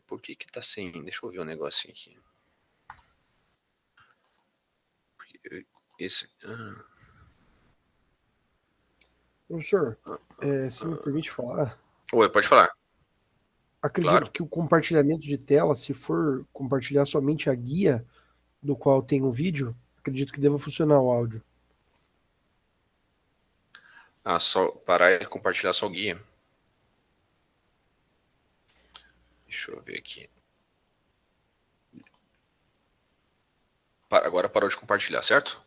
Por que tá sem... Deixa eu ver um negocinho aqui. Professor, se me permite falar... Oi, pode falar. Acredito Claro. que o compartilhamento de tela, se for compartilhar somente a guia do qual tem o vídeo, acredito que deva funcionar o áudio. Só parar e compartilhar só o guia. Deixa eu ver aqui. Agora parou de compartilhar, certo?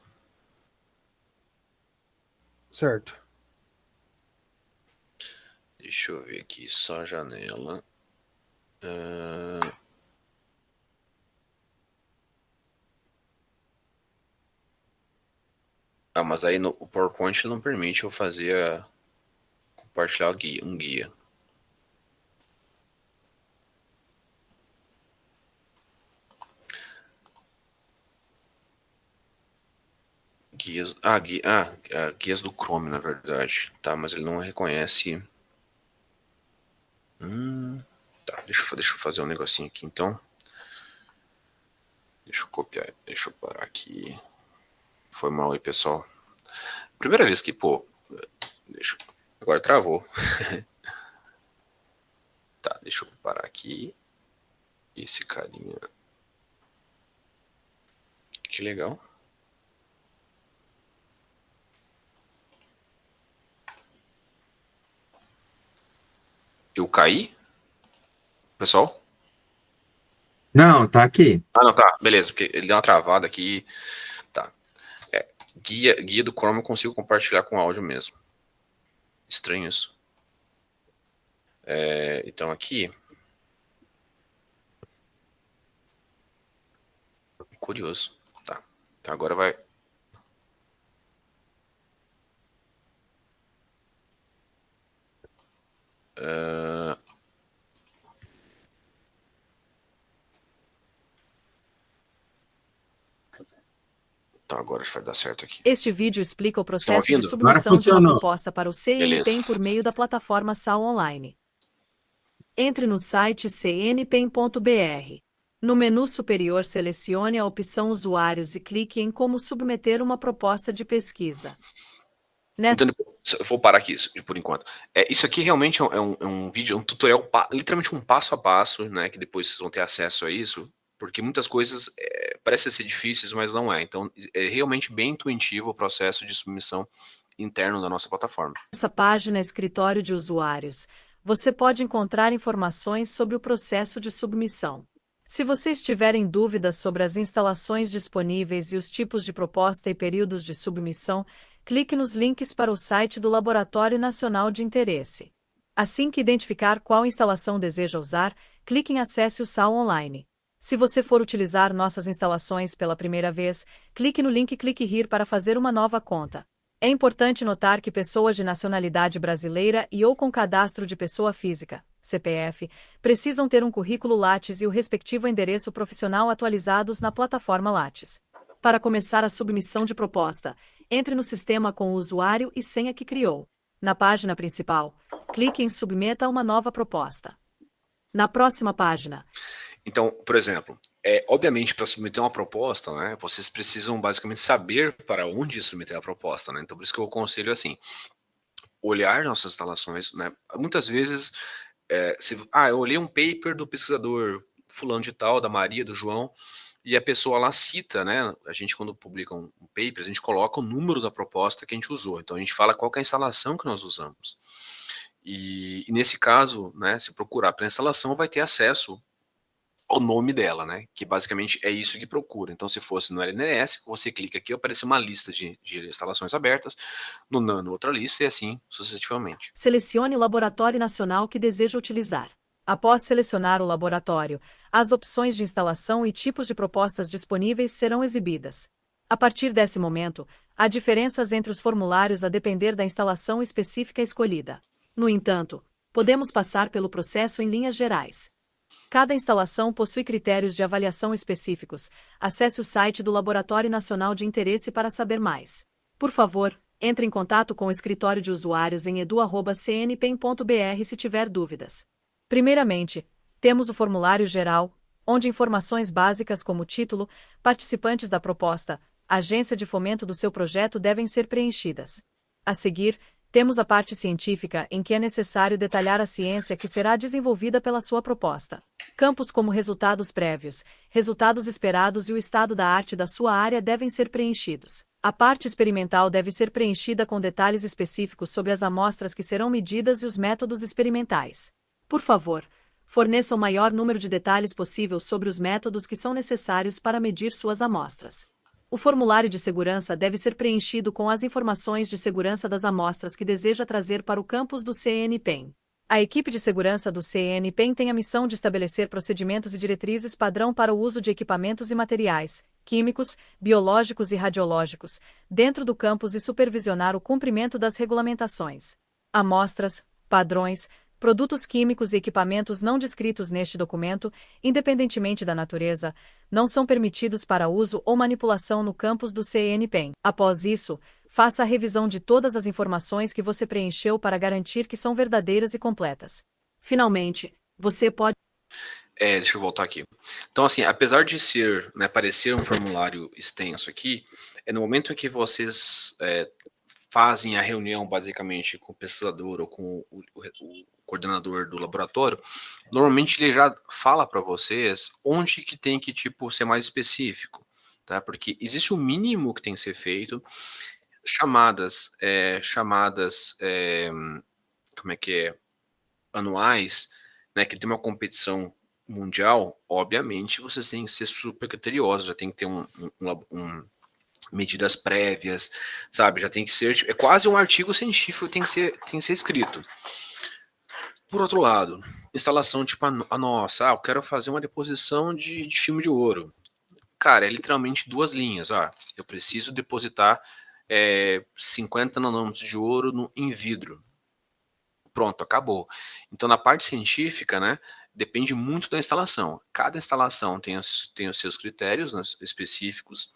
Certo. Deixa eu ver aqui, só a janela. Mas aí o PowerPoint não permite eu fazer compartilhar um guia. Guias, guias do Chrome, na verdade. Tá, mas ele não reconhece. Tá, deixa eu fazer um negocinho aqui, então. Deixa eu copiar, deixa eu parar aqui. Foi mal aí, pessoal. Primeira vez que, pô... Agora travou. Tá, deixa eu parar aqui. Esse carinha... Que legal. Eu caí? Pessoal? Não, tá aqui. Não, tá, beleza, porque ele deu uma travada aqui. Tá. Guia do Chrome eu consigo compartilhar com áudio mesmo. Estranho isso. Então aqui... Curioso. Tá. Então agora vai... Então agora vai dar certo aqui. Este vídeo explica o processo de ouvindo? submissão de uma proposta para o CNPEM Beleza. por meio da plataforma SAL Online. Entre no site cnpem.br. No menu superior, selecione a opção Usuários e clique em Como submeter uma proposta de pesquisa. Então, eu vou parar aqui por enquanto. Isso aqui realmente é um vídeo, um tutorial, literalmente um passo a passo, né? Que depois vocês vão ter acesso a isso, porque muitas coisas parecem ser difíceis, mas não é. Então, é realmente bem intuitivo o processo de submissão interno da nossa plataforma. Nessa página Escritório de Usuários, você pode encontrar informações sobre o processo de submissão. Se vocês tiverem dúvidas sobre as instalações disponíveis e os tipos de proposta e períodos de submissão, clique nos links para o site do Laboratório Nacional de Interesse. Assim que identificar qual instalação deseja usar, clique em Acesse o SAL Online. Se você for utilizar nossas instalações pela primeira vez, clique no link Clique Here para fazer uma nova conta. É importante notar que pessoas de nacionalidade brasileira e ou com cadastro de pessoa física, CPF, precisam ter um currículo Lattes e o respectivo endereço profissional atualizados na plataforma Lattes. Para começar a submissão de proposta, entre no sistema com o usuário e senha que criou. Na página principal, clique em Submeta uma nova proposta. Na próxima página. Então, por exemplo, obviamente para submeter uma proposta, né, vocês precisam basicamente saber para onde submeter a proposta, né? Então, por isso que eu aconselho assim, olhar nossas instalações, né? Muitas vezes, eu olhei um paper do pesquisador fulano de tal, da Maria, do João, e a pessoa lá cita, né? A gente, quando publica um paper, a gente coloca o número da proposta que a gente usou. Então, a gente fala qual que é a instalação que nós usamos. E nesse caso, né, se procurar pela instalação, vai ter acesso ao nome dela, né? Que basicamente é isso que procura. Então, se fosse no LNS, você clica aqui, aparece uma lista de instalações abertas, no Nano outra lista e assim sucessivamente. Selecione o laboratório nacional que deseja utilizar. Após selecionar o laboratório, as opções de instalação e tipos de propostas disponíveis serão exibidas. A partir desse momento, Há diferenças entre os formulários a depender da instalação específica escolhida. No entanto, podemos passar pelo processo em linhas gerais. Cada instalação possui critérios de avaliação específicos. Acesse o site do Laboratório Nacional de Interesse para saber mais. Por favor, entre em contato com o escritório de usuários em edu@cnpen.br se tiver dúvidas. Primeiramente, temos o formulário geral, onde informações básicas como título, participantes da proposta, agência de fomento do seu projeto devem ser preenchidas. A seguir, temos a parte científica, em que é necessário detalhar a ciência que será desenvolvida pela sua proposta. Campos como resultados prévios, resultados esperados e o estado da arte da sua área devem ser preenchidos. A parte experimental deve ser preenchida com detalhes específicos sobre as amostras que serão medidas e os métodos experimentais. Por favor, forneça o maior número de detalhes possível sobre os métodos que são necessários para medir suas amostras. O formulário de segurança deve ser preenchido com as informações de segurança das amostras que deseja trazer para o campus do CNPEM. A equipe de segurança do CNPEM tem a missão de estabelecer procedimentos e diretrizes padrão para o uso de equipamentos e materiais, químicos, biológicos e radiológicos, dentro do campus e supervisionar o cumprimento das regulamentações. Amostras, padrões, produtos químicos e equipamentos não descritos neste documento, independentemente da natureza, não são permitidos para uso ou manipulação no campus do CNPEM. Após isso, faça a revisão de todas as informações que você preencheu para garantir que são verdadeiras e completas. Finalmente, você pode... Deixa eu voltar aqui. Então, assim, apesar de ser, né, parecer um formulário extenso aqui, no momento em que vocês fazem a reunião, basicamente, com o pesquisador ou com o coordenador do laboratório, normalmente ele já fala para vocês onde que tem que, tipo, ser mais específico, tá? Porque existe um mínimo que tem que ser feito, chamadas anuais, né, que tem uma competição mundial, obviamente, vocês têm que ser super criteriosos, já tem que ter medidas prévias, sabe? Já tem que ser, é quase um artigo científico que tem que ser escrito. Por outro lado, instalação tipo a nossa, eu quero fazer uma deposição de filme de ouro. Cara, é literalmente 2 linhas. Eu preciso depositar 50 nanômetros de ouro em vidro. Pronto, acabou. Então, na parte científica, né, depende muito da instalação. Cada instalação tem os seus critérios, né, específicos,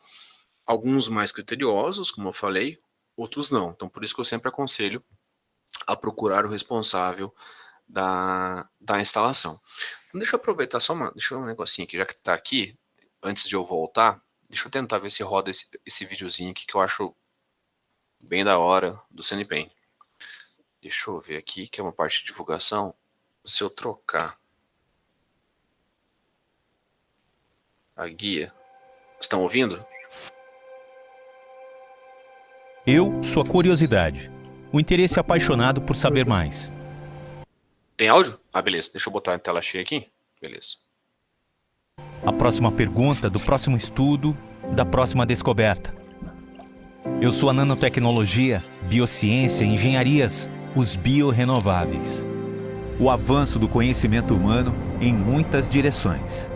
alguns mais criteriosos, como eu falei, outros não. Então, por isso que eu sempre aconselho a procurar o responsável da instalação. Então, deixa eu aproveitar deixa eu ver um negocinho aqui, já que tá aqui, antes de eu voltar, deixa eu tentar ver se roda esse videozinho aqui que eu acho bem da hora do CNPEM. Deixa eu ver aqui, que é uma parte de divulgação. Se eu trocar a guia, estão ouvindo? Eu sou a curiosidade, o interesse apaixonado por saber mais. Tem áudio? Beleza. Deixa eu botar a tela cheia aqui. Beleza. A próxima pergunta do próximo estudo, da próxima descoberta. Eu sou a nanotecnologia, biociência e engenharias, os biorrenováveis. O avanço do conhecimento humano em muitas direções.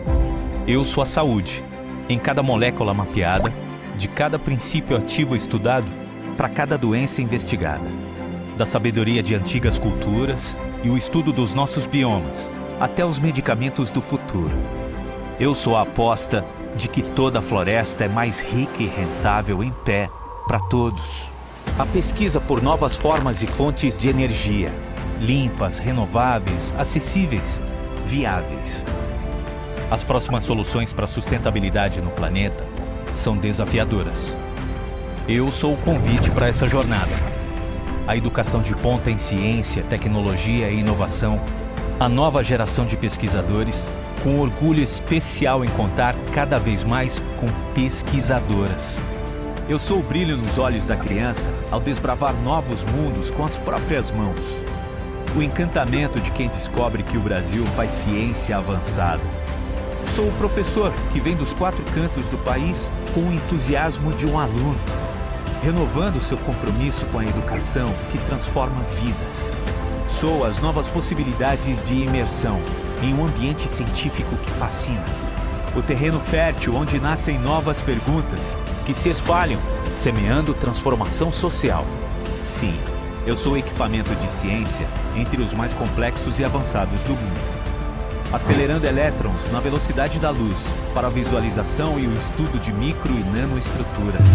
Eu sou a saúde, em cada molécula mapeada, de cada princípio ativo estudado, para cada doença investigada. Da sabedoria de antigas culturas e o estudo dos nossos biomas, até os medicamentos do futuro. Eu sou a aposta de que toda a floresta é mais rica e rentável em pé, para todos. A pesquisa por novas formas e fontes de energia, limpas, renováveis, acessíveis, viáveis. As próximas soluções para a sustentabilidade no planeta são desafiadoras. Eu sou o convite para essa jornada. A educação de ponta em ciência, tecnologia e inovação, a nova geração de pesquisadores, com orgulho especial em contar cada vez mais com pesquisadoras. Eu sou o brilho nos olhos da criança ao desbravar novos mundos com as próprias mãos. O encantamento de quem descobre que o Brasil faz ciência avançada. Sou o professor que vem dos 4 cantos do país com o entusiasmo de um aluno, renovando seu compromisso com a educação que transforma vidas. Sou as novas possibilidades de imersão em um ambiente científico que fascina. O terreno fértil onde nascem novas perguntas que se espalham, semeando transformação social. Sim, eu sou o equipamento de ciência entre os mais complexos e avançados do mundo. Acelerando elétrons na velocidade da luz para a visualização e o estudo de micro e nanoestruturas.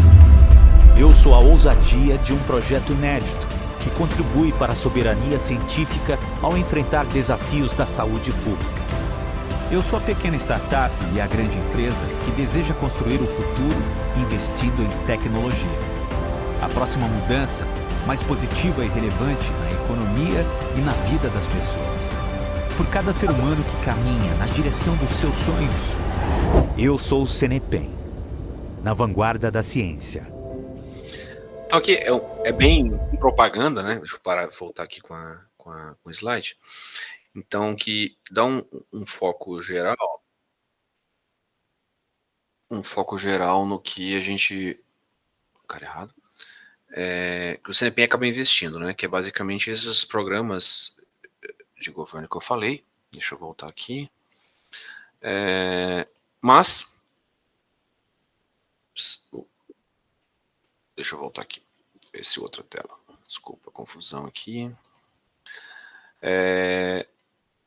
Eu sou a ousadia de um projeto inédito que contribui para a soberania científica ao enfrentar desafios da saúde pública. Eu sou a pequena startup e a grande empresa que deseja construir o futuro investindo em tecnologia. A próxima mudança, mais positiva e relevante na economia e na vida das pessoas. Por cada ser humano que caminha na direção dos seus sonhos. Eu sou o CNPEM, na vanguarda da ciência. Então aqui é bem propaganda, né? Deixa eu voltar aqui com o slide. Então, que dá um foco geral. Um foco geral no que a gente... Cara, errado. Que o CNPEM acaba investindo, né? Que é basicamente esses programas de governo que eu falei. Deixa eu voltar aqui. Mas... Deixa eu voltar aqui. Esse outra tela. Desculpa a confusão aqui.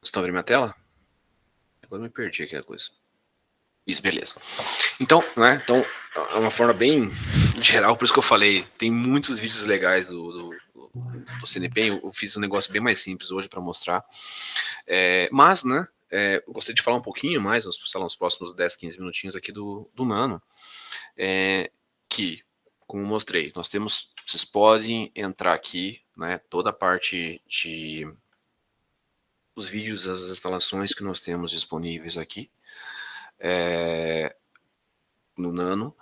Vocês estão vendo minha tela? Agora eu me perdi aqui a coisa. Isso, beleza. Então, né? Então, é uma forma bem geral, por isso que eu falei, tem muitos vídeos legais do CNPEM. Eu fiz um negócio bem mais simples hoje para mostrar. Mas, né? Eu gostaria de falar um pouquinho mais, nos próximos 10, 15 minutinhos aqui do Nano. Que, como eu mostrei, vocês podem entrar aqui, né? Toda a parte os vídeos das instalações que nós temos disponíveis aqui no Nano,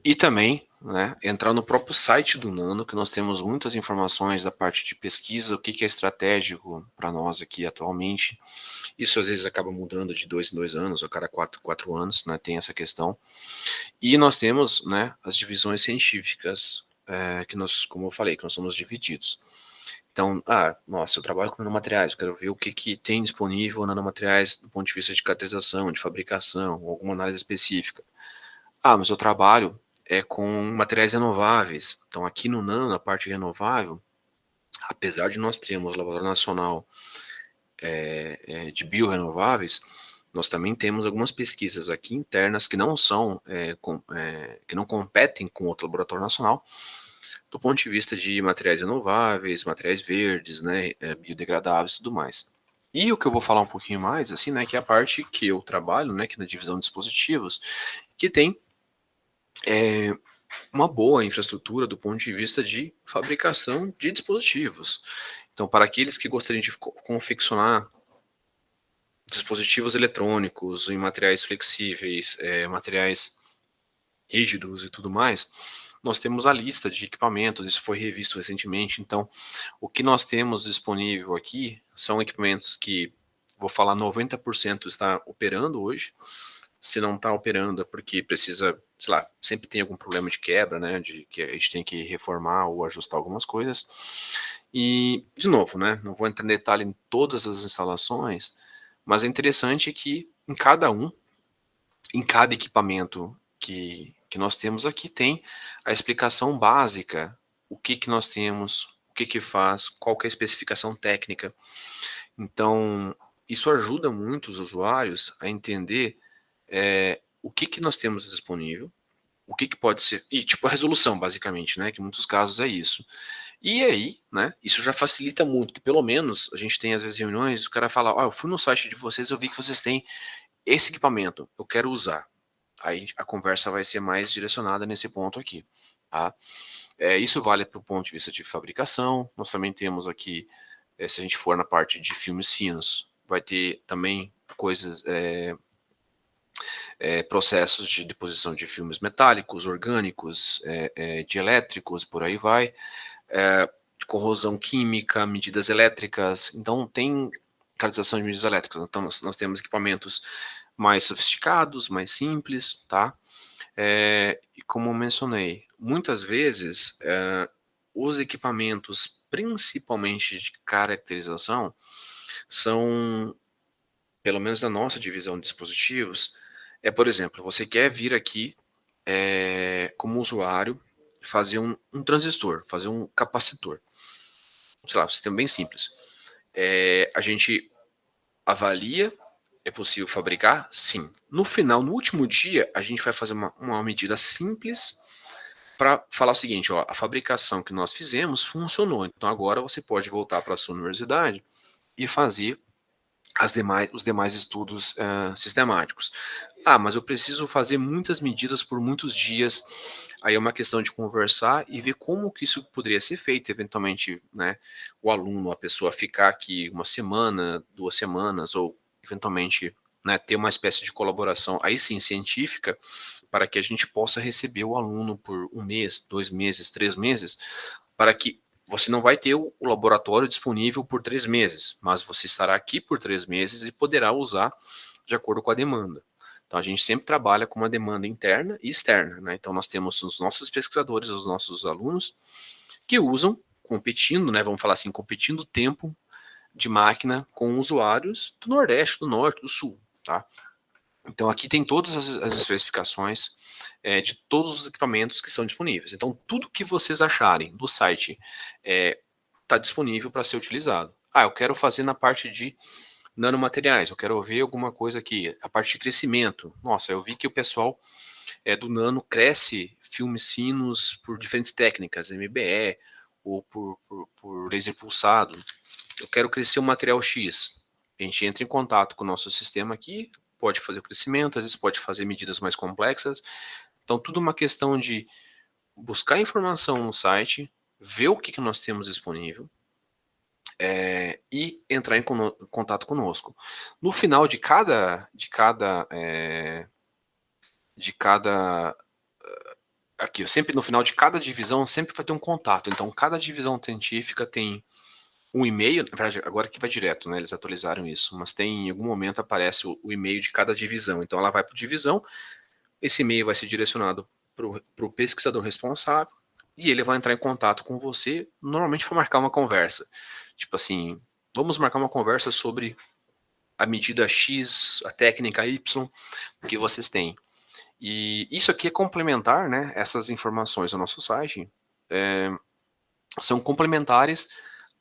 e também, né, entrar no próprio site do Nano, que nós temos muitas informações da parte de pesquisa, o que é estratégico para nós aqui atualmente. Isso às vezes acaba mudando de 2 em 2 anos, ou a cada 4 anos, né, tem essa questão. E nós temos, né, as divisões científicas, que nós, como eu falei, que nós somos divididos. Então, nossa, eu trabalho com nanomateriais, eu quero ver o que tem disponível nanomateriais do ponto de vista de caracterização, de fabricação, ou alguma análise específica. Mas eu trabalho com materiais renováveis. Então, aqui no Nano, a parte renovável, apesar de nós termos o Laboratório Nacional de Biorrenováveis, nós também temos algumas pesquisas aqui internas que não são, que não competem com outro laboratório nacional, do ponto de vista de materiais renováveis, materiais verdes, né, biodegradáveis e tudo mais. E o que eu vou falar um pouquinho mais, assim, né, que é a parte que eu trabalho, né, que é na divisão de dispositivos, que tem uma boa infraestrutura do ponto de vista de fabricação de dispositivos. Então, para aqueles que gostariam de confeccionar dispositivos eletrônicos em materiais flexíveis, materiais rígidos e tudo mais, nós temos a lista de equipamentos, isso foi revisto recentemente. Então, o que nós temos disponível aqui são equipamentos que, vou falar, 90% está operando hoje. Se não está operando é porque precisa, sei lá, sempre tem algum problema de quebra, né, de que a gente tem que reformar ou ajustar algumas coisas. E, de novo, né, não vou entrar em detalhe em todas as instalações, mas é interessante que em cada equipamento que nós temos aqui tem a explicação básica, o que nós temos, o que faz, qual que é a especificação técnica. Então, isso ajuda muito os usuários a entender o que nós temos disponível, o que pode ser, e tipo a resolução, basicamente, né, que em muitos casos é isso. E aí, né, isso já facilita muito, que pelo menos a gente tem às vezes reuniões, o cara fala, eu fui no site de vocês, eu vi que vocês têm esse equipamento, eu quero usar. Aí a conversa vai ser mais direcionada nesse ponto aqui, tá? Isso vale para o ponto de vista de fabricação. Nós também temos aqui, se a gente for na parte de filmes finos, vai ter também coisas, processos de deposição de filmes metálicos, orgânicos, dielétricos, por aí vai, de corrosão química, medidas elétricas. Então tem caracterização de medidas elétricas. Então nós temos equipamentos mais sofisticados, mais simples, tá? E como eu mencionei, muitas vezes os equipamentos, principalmente de caracterização, são, pelo menos na nossa divisão de dispositivos, por exemplo, você quer vir aqui como usuário fazer um transistor, fazer um capacitor. Sei lá, um sistema bem simples. A gente avalia, é possível fabricar? Sim. No final, no último dia, a gente vai fazer uma medida simples para falar o seguinte, ó, a fabricação que nós fizemos funcionou, então agora você pode voltar para a sua universidade e fazer os demais estudos sistemáticos. Ah, mas eu preciso fazer muitas medidas por muitos dias. Aí é uma questão de conversar e ver como que isso poderia ser feito, eventualmente, né, o aluno, a pessoa ficar aqui uma semana, 2 semanas, ou eventualmente, né, ter uma espécie de colaboração, aí sim, científica, para que a gente possa receber o aluno por 1 mês, 2 meses, 3 meses, para que você não vai ter o laboratório disponível por 3 meses, mas você estará aqui por 3 meses e poderá usar de acordo com a demanda. Então, a gente sempre trabalha com uma demanda interna e externa, né? Então, nós temos os nossos pesquisadores, os nossos alunos, que usam, competindo, né? Vamos falar assim, competindo tempo de máquina com usuários do Nordeste, do Norte, do Sul, tá? Então, aqui tem todas as especificações de todos os equipamentos que são disponíveis. Então, tudo que vocês acharem do site está disponível para ser utilizado. Ah, eu quero fazer na parte de nanomateriais, eu quero ver alguma coisa aqui, a parte de crescimento. Nossa, eu vi que o pessoal do nano cresce filmes finos por diferentes técnicas, MBE ou por laser pulsado. Eu quero crescer um material X. A gente entra em contato com o nosso sistema aqui, pode fazer o crescimento, às vezes pode fazer medidas mais complexas. Então, tudo uma questão de buscar informação no site, ver o que nós temos disponível e entrar em contato conosco. No final de cada aqui, sempre no final de cada divisão, sempre vai ter um contato. Então, cada divisão científica tem um e-mail, na verdade, agora que vai direto, né? Eles atualizaram isso, mas em algum momento aparece o e-mail de cada divisão. Então, ela vai para a divisão, esse e-mail vai ser direcionado para o pesquisador responsável e ele vai entrar em contato com você, normalmente para marcar uma conversa. Tipo assim, vamos marcar uma conversa sobre a medida X, a técnica Y que vocês têm. E isso aqui é complementar, né? Essas informações do nosso site são complementares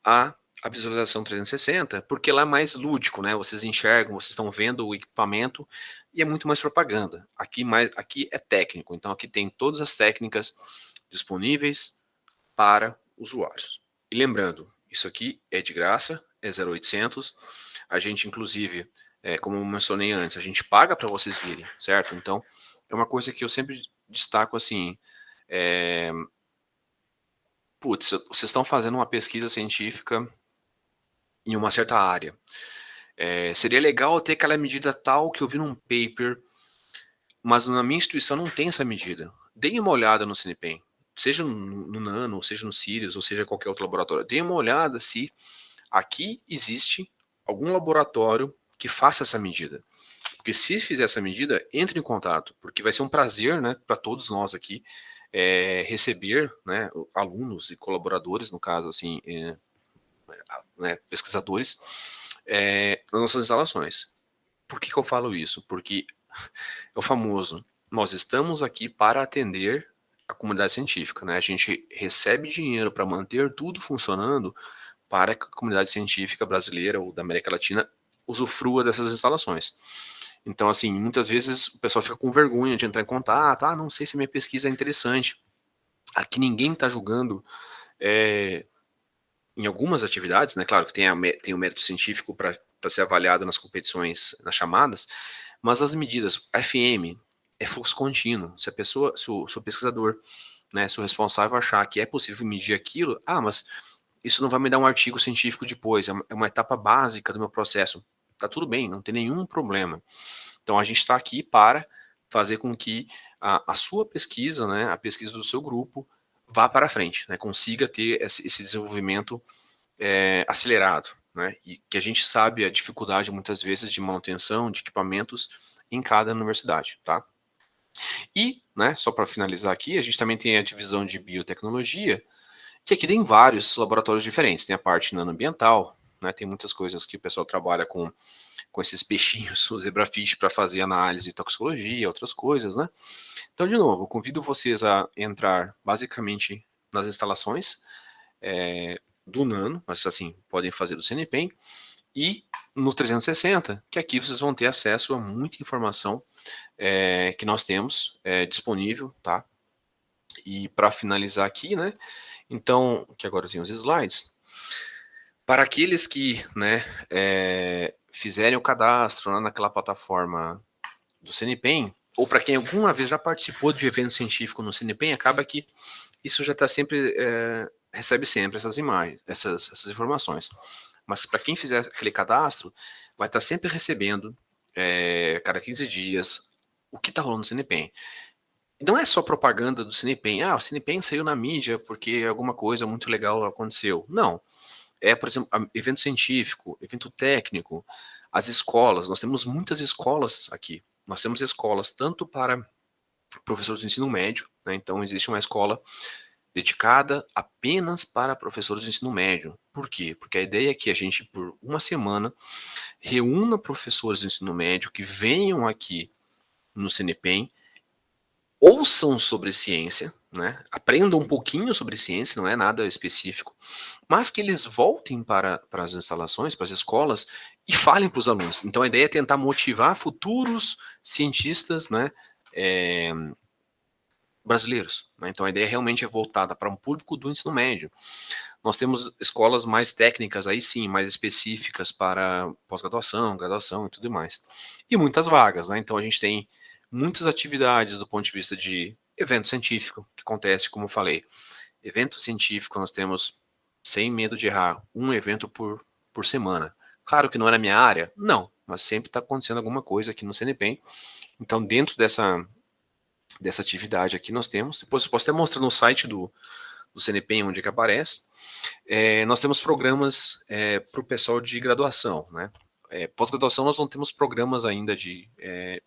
à visualização 360, porque lá é mais lúdico, né? Vocês enxergam, vocês estão vendo o equipamento e é muito mais propaganda. Aqui é técnico, então aqui tem todas as técnicas disponíveis para usuários. E lembrando, isso aqui é de graça, é 0800. A gente, inclusive, como eu mencionei antes, a gente paga para vocês virem, certo? Então, é uma coisa que eu sempre destaco assim, putz, vocês estão fazendo uma pesquisa científica em uma certa área. Seria legal ter aquela medida tal que eu vi num paper, mas na minha instituição não tem essa medida. Deem uma olhada no CNPEM, seja no Nano, seja no Sirius, ou seja qualquer outro laboratório. Deem uma olhada se aqui existe algum laboratório que faça essa medida. Porque se fizer essa medida, entre em contato, porque vai ser um prazer, né, para todos nós aqui, receber, né, alunos e colaboradores, no caso, assim, né, pesquisadores, nas nossas instalações. Por que eu falo isso? Porque é o famoso, nós estamos aqui para atender a comunidade científica, né? A gente recebe dinheiro para manter tudo funcionando para que a comunidade científica brasileira ou da América Latina usufrua dessas instalações. Então, assim, muitas vezes o pessoal fica com vergonha de entrar em contato, não sei se minha pesquisa é interessante. Aqui ninguém está julgando em algumas atividades, né? Claro que tem o mérito científico para ser avaliado nas competições, nas chamadas, mas as medidas, FM é fluxo contínuo. Se a pessoa, se o pesquisador, né, se o responsável achar que é possível medir aquilo, mas isso não vai me dar um artigo científico depois, é uma etapa básica do meu processo. Tá tudo bem, não tem nenhum problema. Então a gente está aqui para fazer com que a sua pesquisa, né, a pesquisa do seu grupo, vá para frente, né, consiga ter esse desenvolvimento acelerado, né, e que a gente sabe a dificuldade muitas vezes de manutenção de equipamentos em cada universidade, tá? E, né, só para finalizar aqui, a gente também tem a divisão de biotecnologia, que aqui tem vários laboratórios diferentes, tem a parte nanoambiental, né, tem muitas coisas que o pessoal trabalha com com esses peixinhos, o zebrafish, para fazer análise de toxicologia, outras coisas, né? Então, de novo, eu convido vocês a entrar basicamente nas instalações do Nano, mas assim, podem fazer do CNPEM, e no 360, que aqui vocês vão ter acesso a muita informação que nós temos disponível, tá? E para finalizar aqui, né? Então, que agora eu tenho os slides. Para aqueles que, né, fizerem o cadastro lá naquela plataforma do CNPEM, ou para quem alguma vez já participou de evento científico no CNPEM, acaba que isso já está sempre, recebe sempre essas imagens, essas informações. Mas para quem fizer aquele cadastro, vai estar sempre recebendo, cada 15 dias, o que está rolando no CNPEM. E não é só propaganda do CNPEM, o CNPEM saiu na mídia porque alguma coisa muito legal aconteceu. Não. Por exemplo, evento científico, evento técnico, as escolas, nós temos muitas escolas aqui. Nós temos escolas tanto para professores do ensino médio, né? Então existe uma escola dedicada apenas para professores do ensino médio. Por quê? Porque a ideia é que a gente, por uma semana, reúna professores do ensino médio que venham aqui no CNPEM, ouçam sobre ciência, né? Aprendam um pouquinho sobre ciência, não é nada específico, mas que eles voltem para as instalações, para as escolas, e falem para os alunos. Então a ideia é tentar motivar futuros cientistas, né, brasileiros, né? Então a ideia realmente é voltada para um público do ensino médio. Nós temos escolas mais técnicas, aí sim, mais específicas para pós-graduação, graduação e tudo mais. E muitas vagas, né? Então a gente tem muitas atividades do ponto de vista de evento científico, que acontece, como eu falei. Evento científico, nós temos, sem medo de errar, um evento por semana. Claro que não é na minha área, não, mas sempre está acontecendo alguma coisa aqui no CNPEM. Então, dentro dessa atividade aqui nós temos, depois eu posso até mostrar no site do CNPEM onde é que aparece, nós temos programas para o pessoal de graduação, né? Pós-graduação nós não temos programas ainda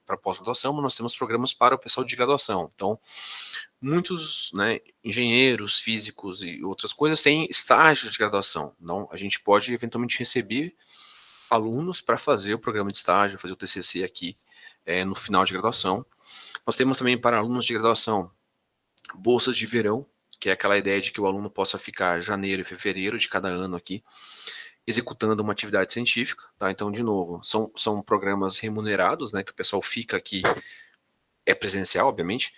para pós-graduação, mas nós temos programas para o pessoal de graduação. Então, muitos, né, engenheiros, físicos e outras coisas têm estágios de graduação. Então, a gente pode eventualmente receber alunos para fazer o programa de estágio, fazer o TCC aqui no final de graduação. Nós temos também para alunos de graduação bolsas de verão, que é aquela ideia de que o aluno possa ficar janeiro e fevereiro de cada ano aqui, executando uma atividade científica, tá? Então, de novo, são programas remunerados, né, que o pessoal fica aqui, presencial, obviamente,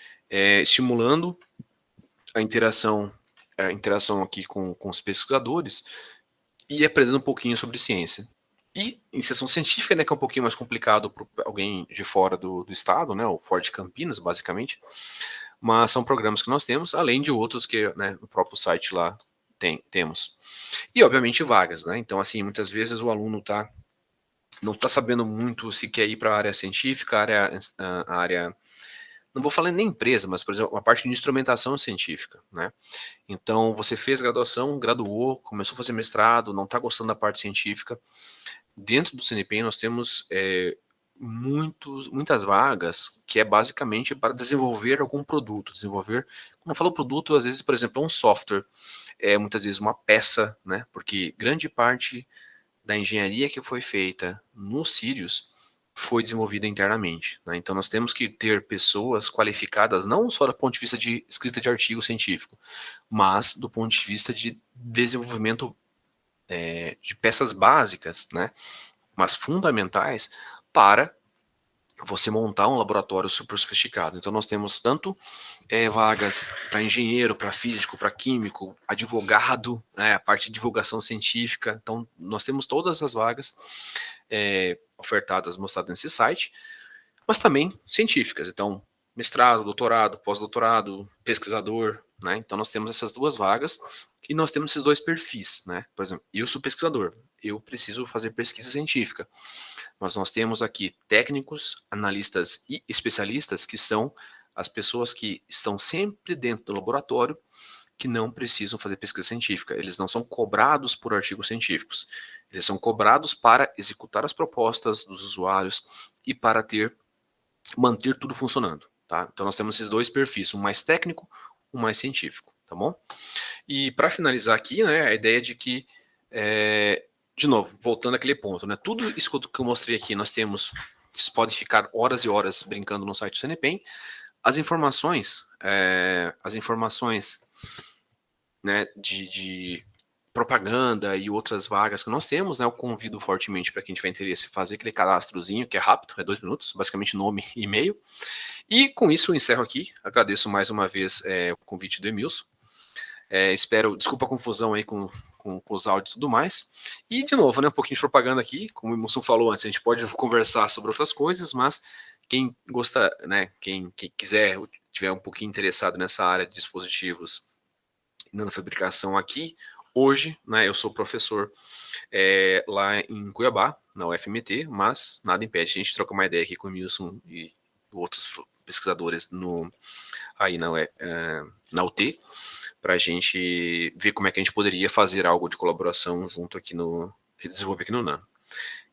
estimulando a interação aqui com os pesquisadores e aprendendo um pouquinho sobre ciência. E iniciação científica, né, que é um pouquinho mais complicado para alguém de fora do estado, né, o Ford Campinas, basicamente, mas são programas que nós temos, além de outros que, né, no próprio site lá temos. E, obviamente, vagas, né? Então, assim, muitas vezes o aluno não está sabendo muito se quer ir para a área científica, a área, não vou falar nem empresa, mas, por exemplo, a parte de instrumentação científica, né? Então, você fez graduação, graduou, começou a fazer mestrado, não está gostando da parte científica. Dentro do CNPEM nós temos muitas vagas que é basicamente para desenvolver algum produto, quando eu falo produto, às vezes, por exemplo, é um software, muitas vezes uma peça, né, porque grande parte da engenharia que foi feita no Sirius foi desenvolvida internamente, né? Então nós temos que ter pessoas qualificadas não só do ponto de vista de escrita de artigo científico, mas do ponto de vista de desenvolvimento de peças básicas, né, mas fundamentais para você montar um laboratório super sofisticado. Então nós temos tanto vagas para engenheiro, para físico, para químico, advogado, né, a parte de divulgação científica. Então nós temos todas as vagas ofertadas, mostradas nesse site, mas também científicas. Então mestrado, doutorado, pós-doutorado, pesquisador, né? Então nós temos essas duas vagas e nós temos esses dois perfis, né? Por exemplo, eu sou pesquisador, eu preciso fazer pesquisa científica, mas nós temos aqui técnicos, analistas e especialistas, que são as pessoas que estão sempre dentro do laboratório, que não precisam fazer pesquisa científica. Eles não são cobrados por artigos científicos. Eles são cobrados para executar as propostas dos usuários e para manter tudo funcionando, tá? Então nós temos esses dois perfis, um mais técnico, um mais científico, tá bom? E para finalizar aqui, né, a ideia de que de novo, voltando àquele ponto, né? Tudo isso que eu mostrei aqui, vocês podem ficar horas e horas brincando no site do CNPEM. As informações, né, de propaganda e outras vagas que nós temos, né, eu convido fortemente para quem tiver interesse fazer aquele cadastrozinho, que é rápido, é 2 minutos, basicamente nome e e-mail. E com isso eu encerro aqui, agradeço mais uma vez o convite do Emilson. Desculpa a confusão aí com os áudios e tudo mais. E, de novo, né, um pouquinho de propaganda aqui, como o Emilson falou antes, a gente pode conversar sobre outras coisas, mas quem gosta, né, quem quiser, tiver um pouquinho interessado nessa área de dispositivos e nanofabricação aqui, hoje, né, eu sou professor lá em Cuiabá, na UFMT, mas nada impede, a gente troca uma ideia aqui com o Emilson e outros pesquisadores aí na UT, para a gente ver como é que a gente poderia fazer algo de colaboração junto aqui desenvolver aqui no Nano.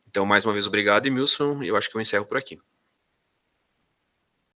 Então, mais uma vez, obrigado, Emilson, e eu acho que eu encerro por aqui.